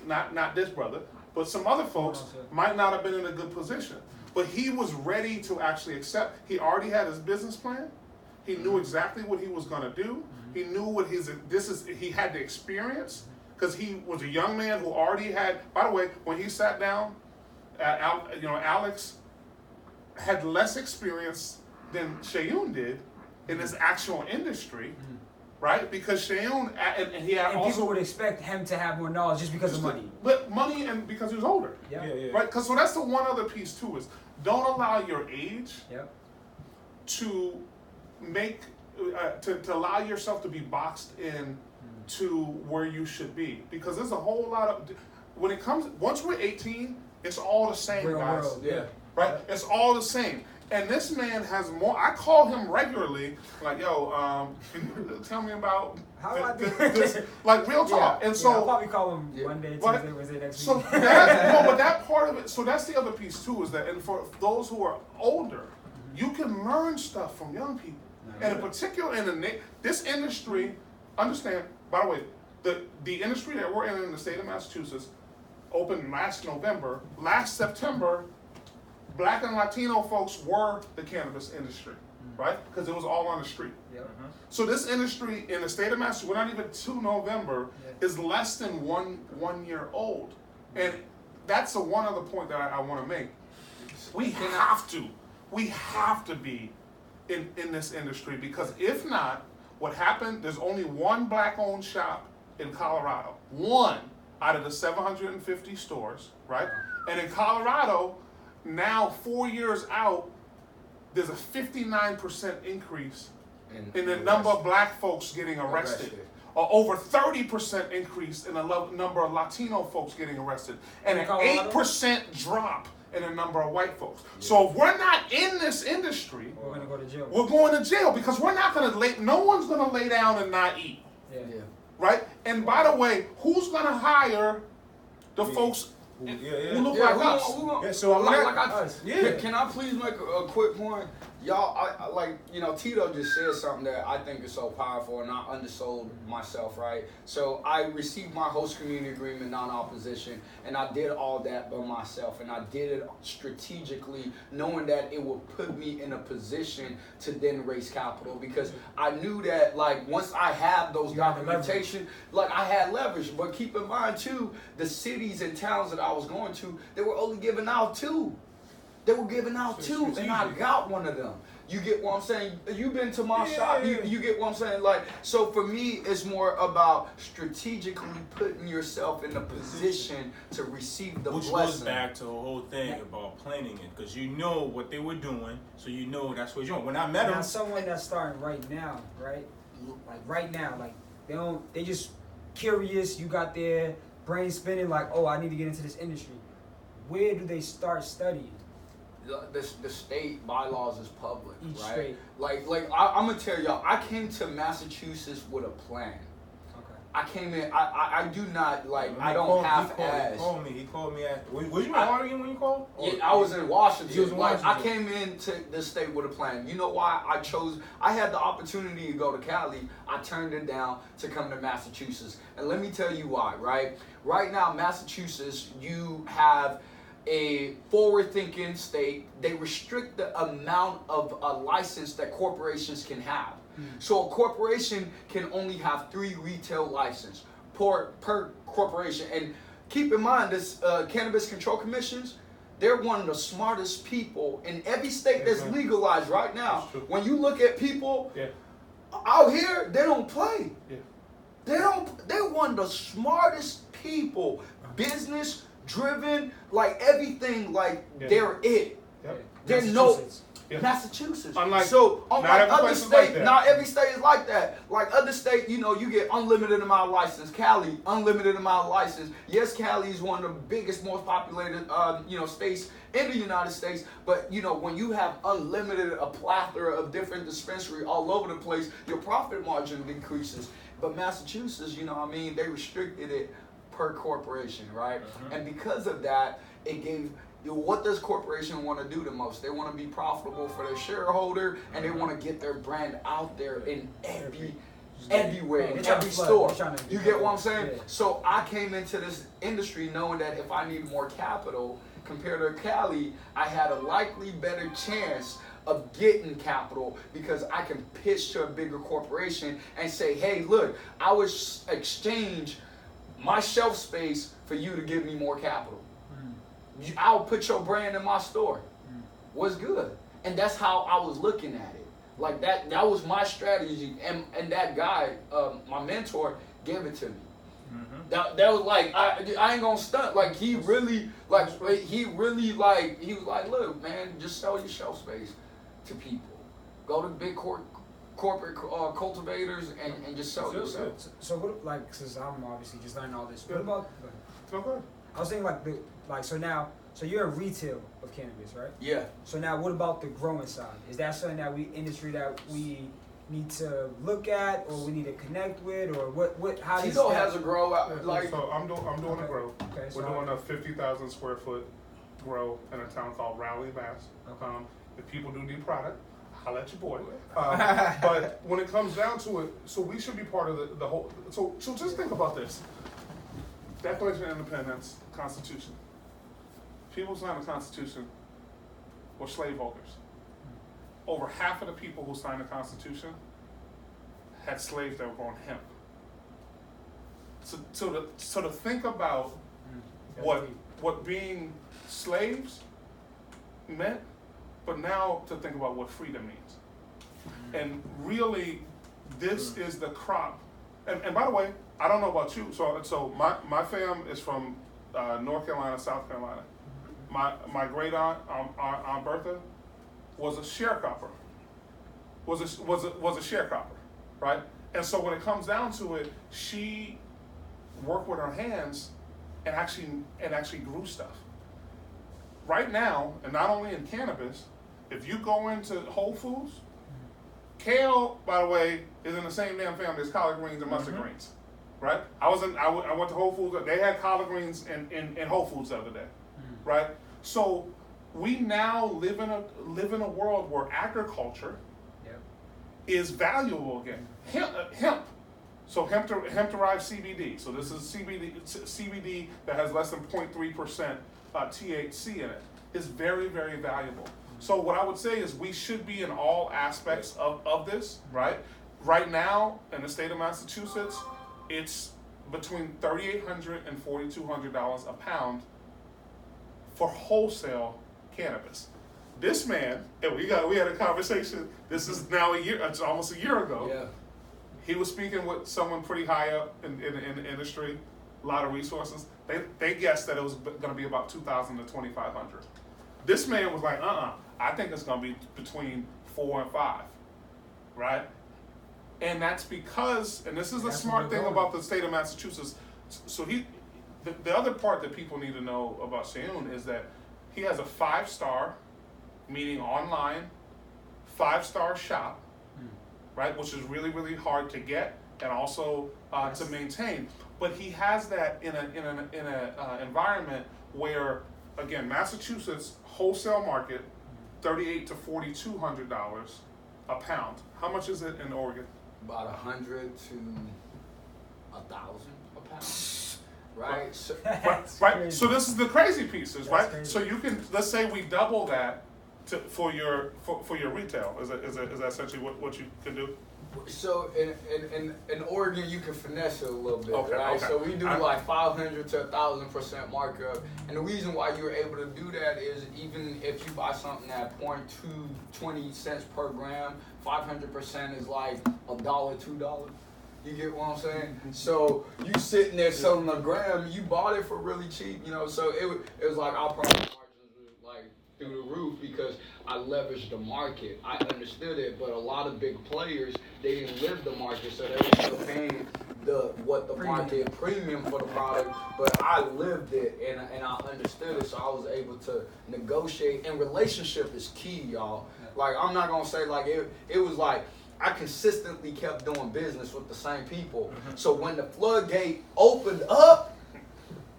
not this brother, but some other folks might not have been in a good position. But he was ready to actually accept. He already had his business plan. He knew exactly what he was going to do. He knew what he had the experience, because he was a young man who already had, by the way, when he sat down, Alex had less experience than Suen did in this actual industry. Right, because Suen and he had also, people would expect him to have more knowledge just because of money. But money and because he was older. Yeah. Right, because so that's the one other piece too, is don't allow your age to make to allow yourself to be boxed in to where you should be, because there's a whole lot of, when it comes, once we're 18, it's all the same, real guys. world, right, it's all the same. And this man has more. I call him regularly, like, yo, can you tell me about how I do this? Like, real talk. And so I'll probably call him Monday, Tuesday, Wednesday next week. So but that part of it. So that's the other piece too, is that, and for those who are older, you can learn stuff from young people, and in particular in this industry. Understand, by the way, the industry that we're in the state of Massachusetts opened last November. Last September, Black and Latino folks were the cannabis industry, right? Because it was all on the street. So this industry in the state of Massachusetts, we're not even to November, is less than one year old. And that's the one other point that I want to make. We have to be in this industry, because if not, what happened, there's only one black-owned shop in Colorado. One out of the 750 stores, right? And in Colorado, now 4 years out, there's a 59% increase in the number of black folks getting arrested. Or over 30% increase in the number of Latino folks getting arrested. And an 8% drop in the number of white folks. So if we're not in this industry, we're going to go to jail. We're going to jail, because we're not going to no one's going to lay down and not eat. Right? And by the way, who's going to hire the folks who look like us? Can I please make a quick point? Y'all, I like, you know, Tito just said something that I think is so powerful, and I undersold myself, right? So I received my host community agreement, non-opposition, and I did all that by myself, and I did it strategically, knowing that it would put me in a position to then raise capital, because I knew that, like, once I have those documentation, like, I had leverage. But keep in mind too, the cities and towns that I was going to, they were only giving out 2. They were giving out 2, and I got one of them. You get what I'm saying? You've been to my shop. You get what I'm saying? Like, so for me, it's more about strategically putting yourself in a position to receive the blessing. Which goes back to the whole thing about planning it, because you know what they were doing, so you know that's what you're doing. When I met them, someone that's starting right now, right? Like right now, like they just curious. You got their brain spinning, like, oh, I need to get into this industry. Where do they start studying? The state bylaws is public, Each right? state. Like I'm gonna tell y'all, I came to Massachusetts with a plan. Okay. I came in. I do not like. I don't half-ass. He called me. Was you in Oregon when you called? Yeah, I was in Washington. He was in Washington. I came into this state with a plan. You know why I chose? I had the opportunity to go to Cali. I turned it down to come to Massachusetts. And let me tell you why. Right now, Massachusetts, you have a forward-thinking state. They restrict the amount of a license that corporations can have. So a corporation can only have 3 retail licenses per corporation. And keep in mind, this Cannabis Control Commissions, they're one of the smartest people in every state that's legalized right now. When you look at people out here, they don't play. They're one of the smartest people, business driven, like everything, like they're it. They're Massachusetts. Unlike, so unlike other states, like not every state is like that. Like other states, you know, you get unlimited amount of license. Cali, unlimited amount of license. Yes, Cali is one of the biggest, most populated, states in the United States. But you know, when you have unlimited, a plethora of different dispensaries all over the place, your profit margin decreases. But Massachusetts, you know what I mean, they restricted it per corporation, right? And because of that, it gave. What does corporation want to do the most? They want to be profitable for their shareholder, and they want to get their brand out there in everywhere, in every store. You get what I'm saying? Yeah. So I came into this industry knowing that if I need more capital compared to Cali, I had a likely better chance of getting capital because I can pitch to a bigger corporation and say, hey, look, I would exchange my shelf space for you to give me more capital. I'll put your brand in my store. What's good? And that's how I was looking at it. Like that was my strategy. And that guy, my mentor, gave it to me. That was like, I ain't gonna stunt. Like he was like, look, man, just sell your shelf space to people. Go to big corporate cultivators and just sell yourself. So what, like, since I'm obviously just learning all this, what about, I was thinking so you're in retail of cannabis, right? Yeah. So now what about the growing side? Is that something that we need to look at, or we need to connect with, or what how does Tito has a grow out, so I'm doing a grow. Okay, so we're doing a 50,000 square foot grow in a town called Raleigh, Mass. If people do need product, holla at your boy. But when it comes down to it, so we should be part of the whole. So just think about this: Declaration of Independence, Constitution. People who signed the Constitution were slaveholders. Over half of the people who signed the Constitution had slaves that were growing hemp. So to think about what being slaves meant, but now to think about what freedom means. And really, this is the crop. And by the way, I don't know about you. So my fam is from North Carolina, South Carolina. My great aunt Bertha, was a sharecropper. Was a sharecropper, right? And so when it comes down to it, she worked with her hands and actually grew stuff. Right now, and not only in cannabis, if you go into Whole Foods, kale, by the way, is in the same damn family as collard greens and mustard greens, right? I went to Whole Foods. They had collard greens in Whole Foods the other day, right? So we now live in a world where agriculture is valuable again. Hemp. So hemp derived CBD. So this is CBD that has less than 0.3% THC in it. Is very, very valuable. So what I would say is we should be in all aspects of this, right? Right now in the state of Massachusetts, it's between $3,800 and $4,200 a pound for wholesale cannabis. This man, and we had a conversation. This is now it's almost a year ago. Yeah. He was speaking with someone pretty high up in the industry, a lot of resources. They guessed that it was going to be about 2,000 to 2,500. This man was like, I think it's going to be between 4 and 5, right? And that's because, and this is the smart thing about the state of Massachusetts. So the other part that people need to know about Suen is that he has a 5-star, meaning online, 5-star shop, right? Which is really, really hard to get and also to maintain. But he has that in an environment where, again, Massachusetts wholesale market, $3,800 to $4,200 a pound. How much is it in Oregon? About 100 to 1,000 a pound. Right. So, right. So this is the crazy pieces, right? Crazy. So you can, let's say we double that for your retail. Is that essentially what you can do? So in Oregon, you can finesse it a little bit, Okay, right? okay. So we do like 500 to 1,000% markup, and the reason why you're able to do that is even if you buy something at 0.220 cents per gram, 500% is like $1, $2. You get what I'm saying? So you sitting there selling a gram, you bought it for really cheap, So it was like our profit margins were like through the roof because I leveraged the market. I understood it, but a lot of big players, they didn't live the market, so they were still paying the market premium for the product. But I lived it and I understood it, so I was able to negotiate. And relationship is key, y'all. Like I'm not gonna say like it was like I consistently kept doing business with the same people. So when the floodgate opened up,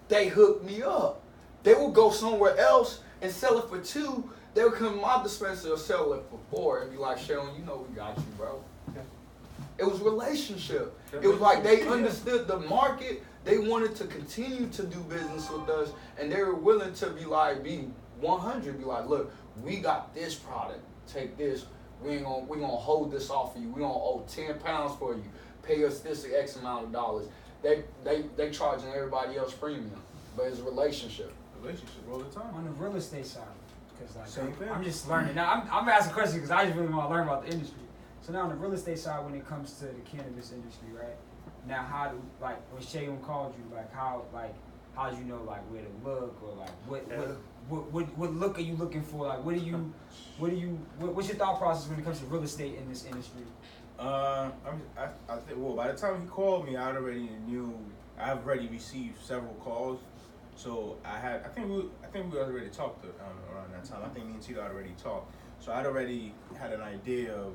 they hooked me up. They would go somewhere else and sell it for $2. They would come to my dispenser and sell it for $4 and be like, Sharon, we got you, bro. Yeah. It was relationship. It was like they understood the market. They wanted to continue to do business with us, and they were willing to be 100, be like, look, we got this product. Take this. We gonna hold this off for you. We gonna owe 10 pounds for you. Pay us this X amount of dollars. They charging everybody else premium, but it's relationship. Relationship all the time. On the real estate side, because Same thing. I'm just learning. Now I'm asking questions because I just really want to learn about the industry. So now on the real estate side, when it comes to the cannabis industry, right? Now how do when Suen called you, how do you know where to look or what look are you looking for? What's your thought process when it comes to real estate in this industry? I think by the time he called me, I already knew. I've already received several calls, so I think we already talked around that time. I think me and Tito already talked, so I'd already had an idea of.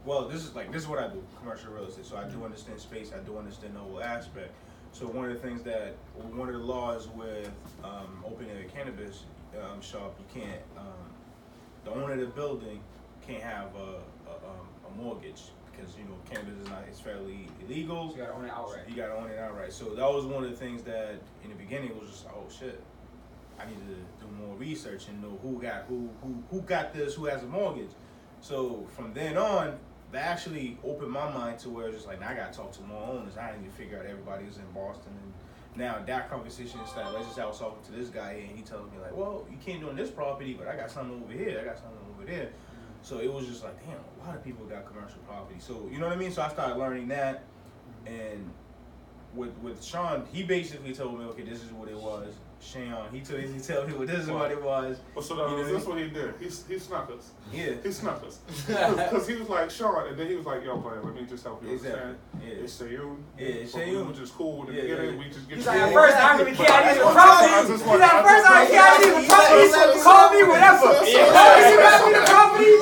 Well, this is what I do, commercial real estate. So I do understand space. I do understand the whole aspect. So one of the laws with opening a cannabis shop, you can't. The owner of the building can't have a mortgage because cannabis is fairly illegal. So you gotta own it outright. You gotta own it outright. So that was one of the things that in the beginning was just oh shit, I need to do more research and know who got this, who has a mortgage. So from then on, that actually opened my mind to where it's just now I gotta talk to more owners. I need to figure out everybody who's in Boston. And now that conversation started. Let's just say I was talking to this guy here and he tells me well, you can't do on this property, but I got something over here. I got something over there. So it was just damn, a lot of people got commercial property. So you know what I mean? So I started learning that, and with Sean, he basically told me, okay, this is what it was. Sean, he told me this is what it was. Well, so this is what he did. He snuck us. Yeah. He snuck us. Because he was like, Sean, and then he was like, yo, man, let me just help you understand. Yeah. It's Suen. Yeah, it's Suen. Which is cool in the beginning. We just get He's you. like, at first I really can't I even just property. want- He's like, at first I can't even property. Call me whatever. You got me the property.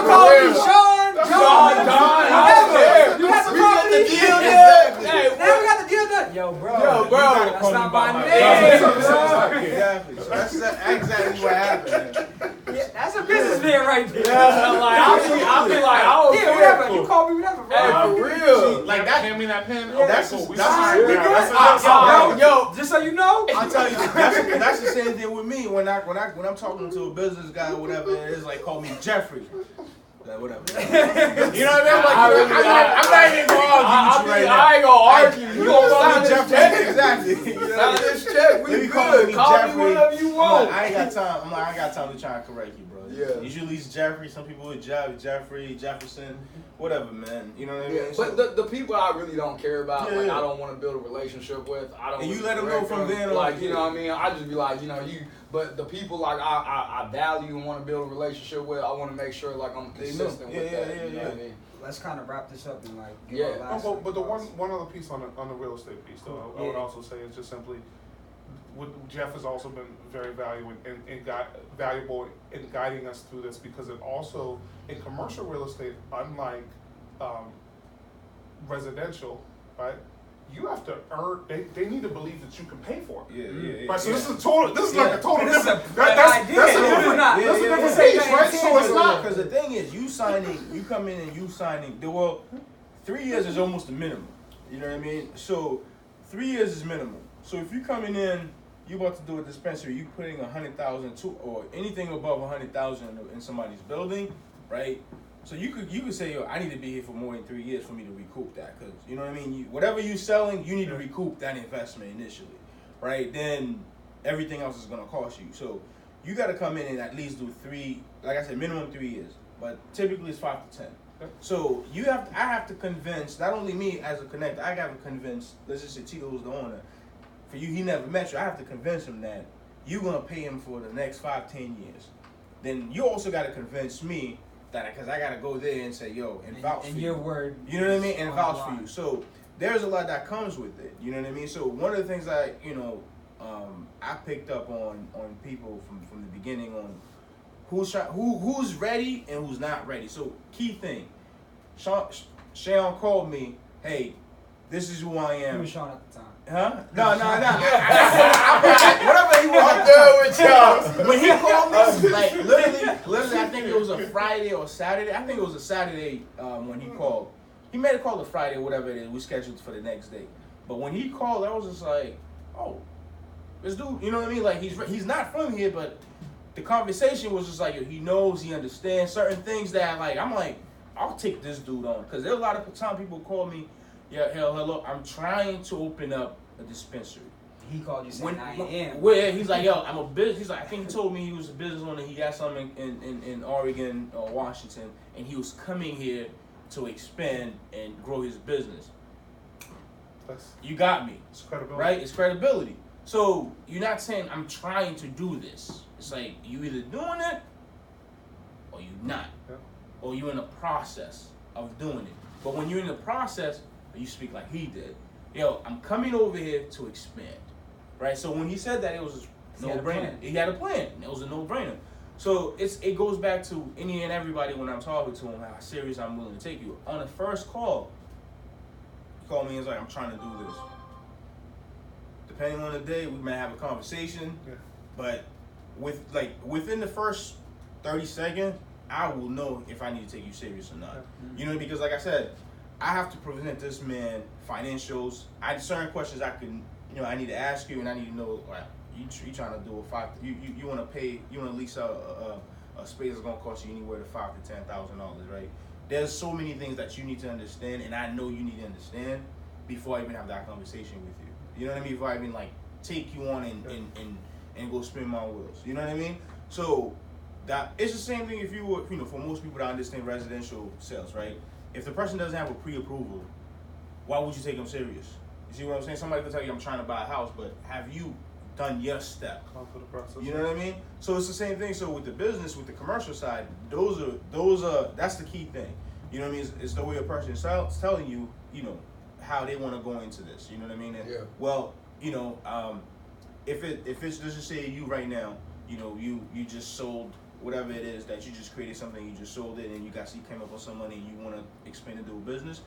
Call me Sean, John, whatever. You got the property. Now we got the deal done. Yo, bro. That's not my name. Exactly. So that's exactly what happened. Yeah, that's a businessman right there. I'll be like, oh, yeah, whatever. You call me whatever, bro. Hey, for real. That. Hand me that pen. Yeah, That's cool. Yo, just so you know. I'll tell you, that's the same thing with me. When I'm talking to a business guy or whatever, it's call me Jeffrey. Whatever. You know what I mean? I'm not even gonna argue with you right now. I ain't gonna argue. You gonna call me Jeffrey? Exactly. Sign this check. We Maybe good. call me Call Jeffrey. me whatever you want. I ain't got time. I ain't got time to try and correct you, bro. Yeah. Usually it's Jeffrey. Some people with Jeffrey, Jefferson, whatever, man. You know what I mean? Yeah, but the people I really don't care about, like I don't want to build a relationship with. I don't. And you let them know from then on. Like, you know what I mean? I just be like, you know, you. But the people like I value and want to build a relationship with, I want to make sure like I'm consistent with that. You know what I mean? Let's kind of wrap this up and like But the one other piece on the real estate piece though, I would also say is just simply, Jeff has also been very valuable in guiding us through this, because it also, in commercial real estate, unlike residential, right? You have to earn. They need to believe that you can pay for it. Yeah. Right. So this is total. This is like a total different. That's a different piece, right? So it's not. Because the thing is, you come in and you signing. Well, 3 years is almost the minimum. You know what I mean? So 3 years is minimum. So if you coming in, you about to do a dispensary, you putting 100,000 or anything above 100,000 in somebody's building, right? So you could say, yo, I need to be here for more than 3 years for me to recoup that, because you know what I mean. Whatever you're selling, you need to recoup that investment initially, right? Then everything else is gonna cost you. So you got to come in and at least do 3, like I said, minimum 3 years, but typically it's 5 to 10. So I have to convince not only me as a connector, I got to convince. Let's just say Tito was the owner. For you, he never met you. I have to convince him that you're gonna pay him for the next 5, 10 years. Then you also got to convince me that, because I gotta go there and say, yo, and vouch for you. Your word. You know what I mean? And vouch for you. So there's a lot that comes with it. You know what I mean? So one of the things I picked up on people from the beginning on who's ready and who's not ready. So key thing, Sean called me, hey, this is who I am. Who was Sean at the time? Huh? No. Whatever he wants. I'm done with y'all. When he called me, like literally, I think it was a Friday or Saturday. I think it was a Saturday when he called. He made a call a Friday or whatever it is. We scheduled for the next day. But when he called, I was just like, oh, this dude, you know what I mean? Like he's not from here, but the conversation was just like, he knows, he understands certain things that like I'm like, I'll take this dude on, because there are a lot of time people call me. Yeah, hello. I'm trying to open up a dispensary. He called you saying I am. Where he's like, yo, I'm a business. He's like, I think he told me he was a business owner. He got something in Oregon or Washington, and he was coming here to expand and grow his business. You got me. It's credibility, right? It's credibility. So you're not saying I'm trying to do this. It's like you either doing it or you're not, or you're in the process of doing it. But when you're in the process, you speak like he did. Yo, I'm coming over here to expand, right? So when he said that, it was a no-brainer. He had a plan. It was a no-brainer. So it goes back to any and everybody when I'm talking to him, how serious I'm willing to take you. On the first call, he called me and was like, I'm trying to do this. Depending on the day, we may have a conversation, but within the first 30 seconds, I will know if I need to take you serious or not. You know, because like I said, I have to present this man financials. I have certain questions I need to ask you, and I need to know, like, you trying to do you want to lease a space that's gonna cost you anywhere to $5,000 to $10,000, right? There's so many things that you need to understand, and I know you need to understand before I even have that conversation with you. You know what I mean? Before I even like take you on and go spin my wheels. You know what I mean? So that it's the same thing if you were, for most people that understand residential sales, right? If the person doesn't have a pre-approval, why would you take them serious? You see what I'm saying? Somebody could tell you I'm trying to buy a house, but have you done your step? For the process. You know what I mean? So it's the same thing. So with the business, with the commercial side, those are that's the key thing. You know what I mean? It's the way a person is telling you, how they want to go into this. You know what I mean? And, well, if it's just to say you right now, you just sold whatever it is that you just created something, you just sold it, and you came up with some money, and you want to expand and do a business.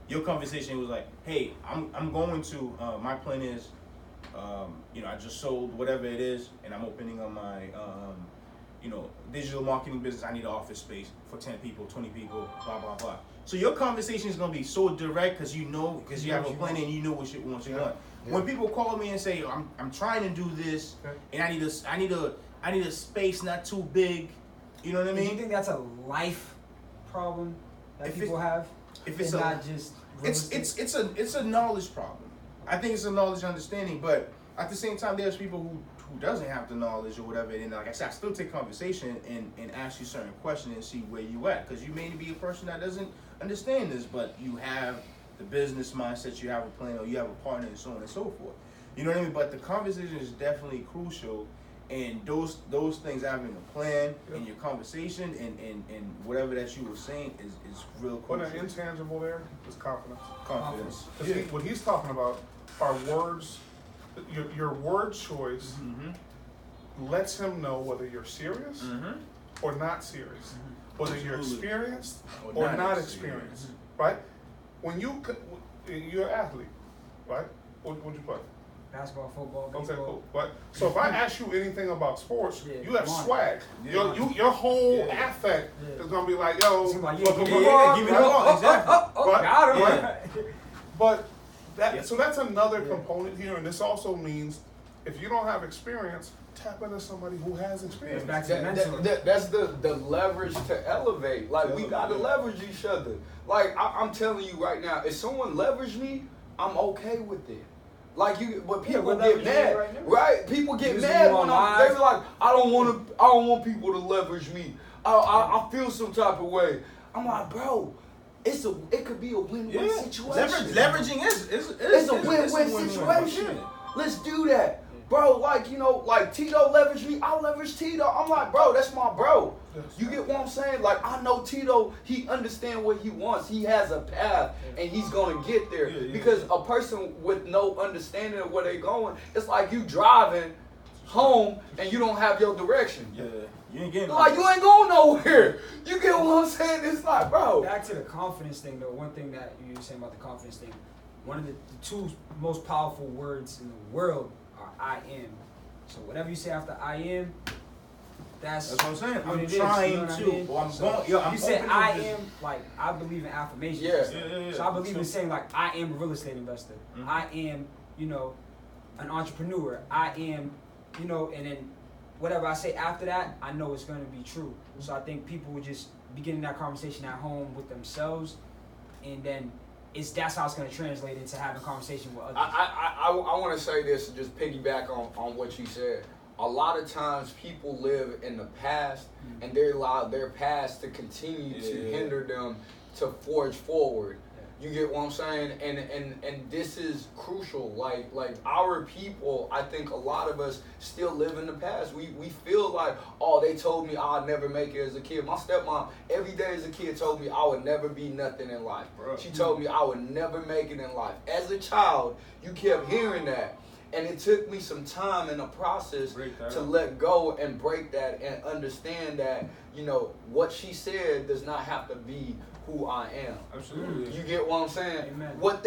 Your conversation was like, hey, I'm going to my plan is, I just sold whatever it is, and I'm opening up my digital marketing business. I need an office space for 10 people, 20 people, blah blah blah. So your conversation is gonna be so direct because you have a plan and you know what you want. Yeah. When people call me and say, I'm trying to do this, and I need a space not too big. You know what I mean? Do you think that's a life problem that people have? If it's not just it's a knowledge problem. I think it's a knowledge understanding, but at the same time, there's people who doesn't have the knowledge or whatever, and like I said, I still take conversation and ask you certain questions and see where you at, because you may be a person that doesn't understand this, but you have the business mindset, you have a plan, or you have a partner, and so on and so forth. You know what I mean? But the conversation is definitely crucial, and those things, having a plan in your conversation and whatever that you were saying is real crucial. What an intangible there is confidence. Confidence. Because what he's talking about are words. Your word choice lets him know whether you're serious or not serious, whether you're experienced or not experienced, right? When you're an athlete, right? What'd you play? Basketball, football, baseball. Okay, cool. But so if I ask you anything about sports, you have come on. swag. Your whole affect is gonna be like, yo, It's like, give me give me the ball. Exactly. Got him. But, but so that's another component here, and this also means if you don't have experience, tap into somebody who has experience. Back to mentor. That's the leverage to elevate. Like, we gotta leverage each other. Like, I'm telling you right now, if someone leverage me, I'm okay with it. Like, but people get mad, right? People get mad when they be like, I don't want people to leverage me. I feel some type of way. I'm like, bro, it could be a win-win situation. Leveraging is it's a win-win situation. Let's do that. Bro, like, you know, like Tito leveraged me, I leverage Tito. I'm like, bro, that's my bro. You get what I'm saying? Like, I know Tito, he understands what he wants. He has a path, and he's going to get there. Because a person with no understanding of where they're going, it's like you driving home, and you don't have your direction. Yeah, you ain't getting like, you ain't going nowhere. You get what I'm saying? It's like, bro. Back to the confidence thing, though. One thing that you were saying about the confidence thing, one of the two most powerful words in the world are I am. So whatever you say after I am, that's what I'm saying. what I'm it is, trying you know what I to. mean? Well, I'm So going. Yo, I'm you said open I to am, like, I believe in affirmations. Yeah. So I believe in saying, like, I am a real estate investor. I am, you know, an entrepreneur. I am, you know, and then whatever I say after that, I know it's going to be true. So I think people would just begin that conversation at home with themselves, and then that's how it's going to translate into having a conversation with others. I want to say this and just piggyback on what you said. A lot of times people live in the past, and they allow their past to continue to hinder them to forge forward. You get what I'm saying? And this is crucial. Like our people, I think a lot of us still live in the past. We feel like, oh, they told me I'd never make it as a kid. My stepmom, every day as a kid, told me I would never be nothing in life. She told me I would never make it in life. As a child, you kept hearing that. And it took me some time in the process to let go and break that and understand that, you know, what she said does not have to be who I am. Absolutely. You get what I'm saying? Amen. What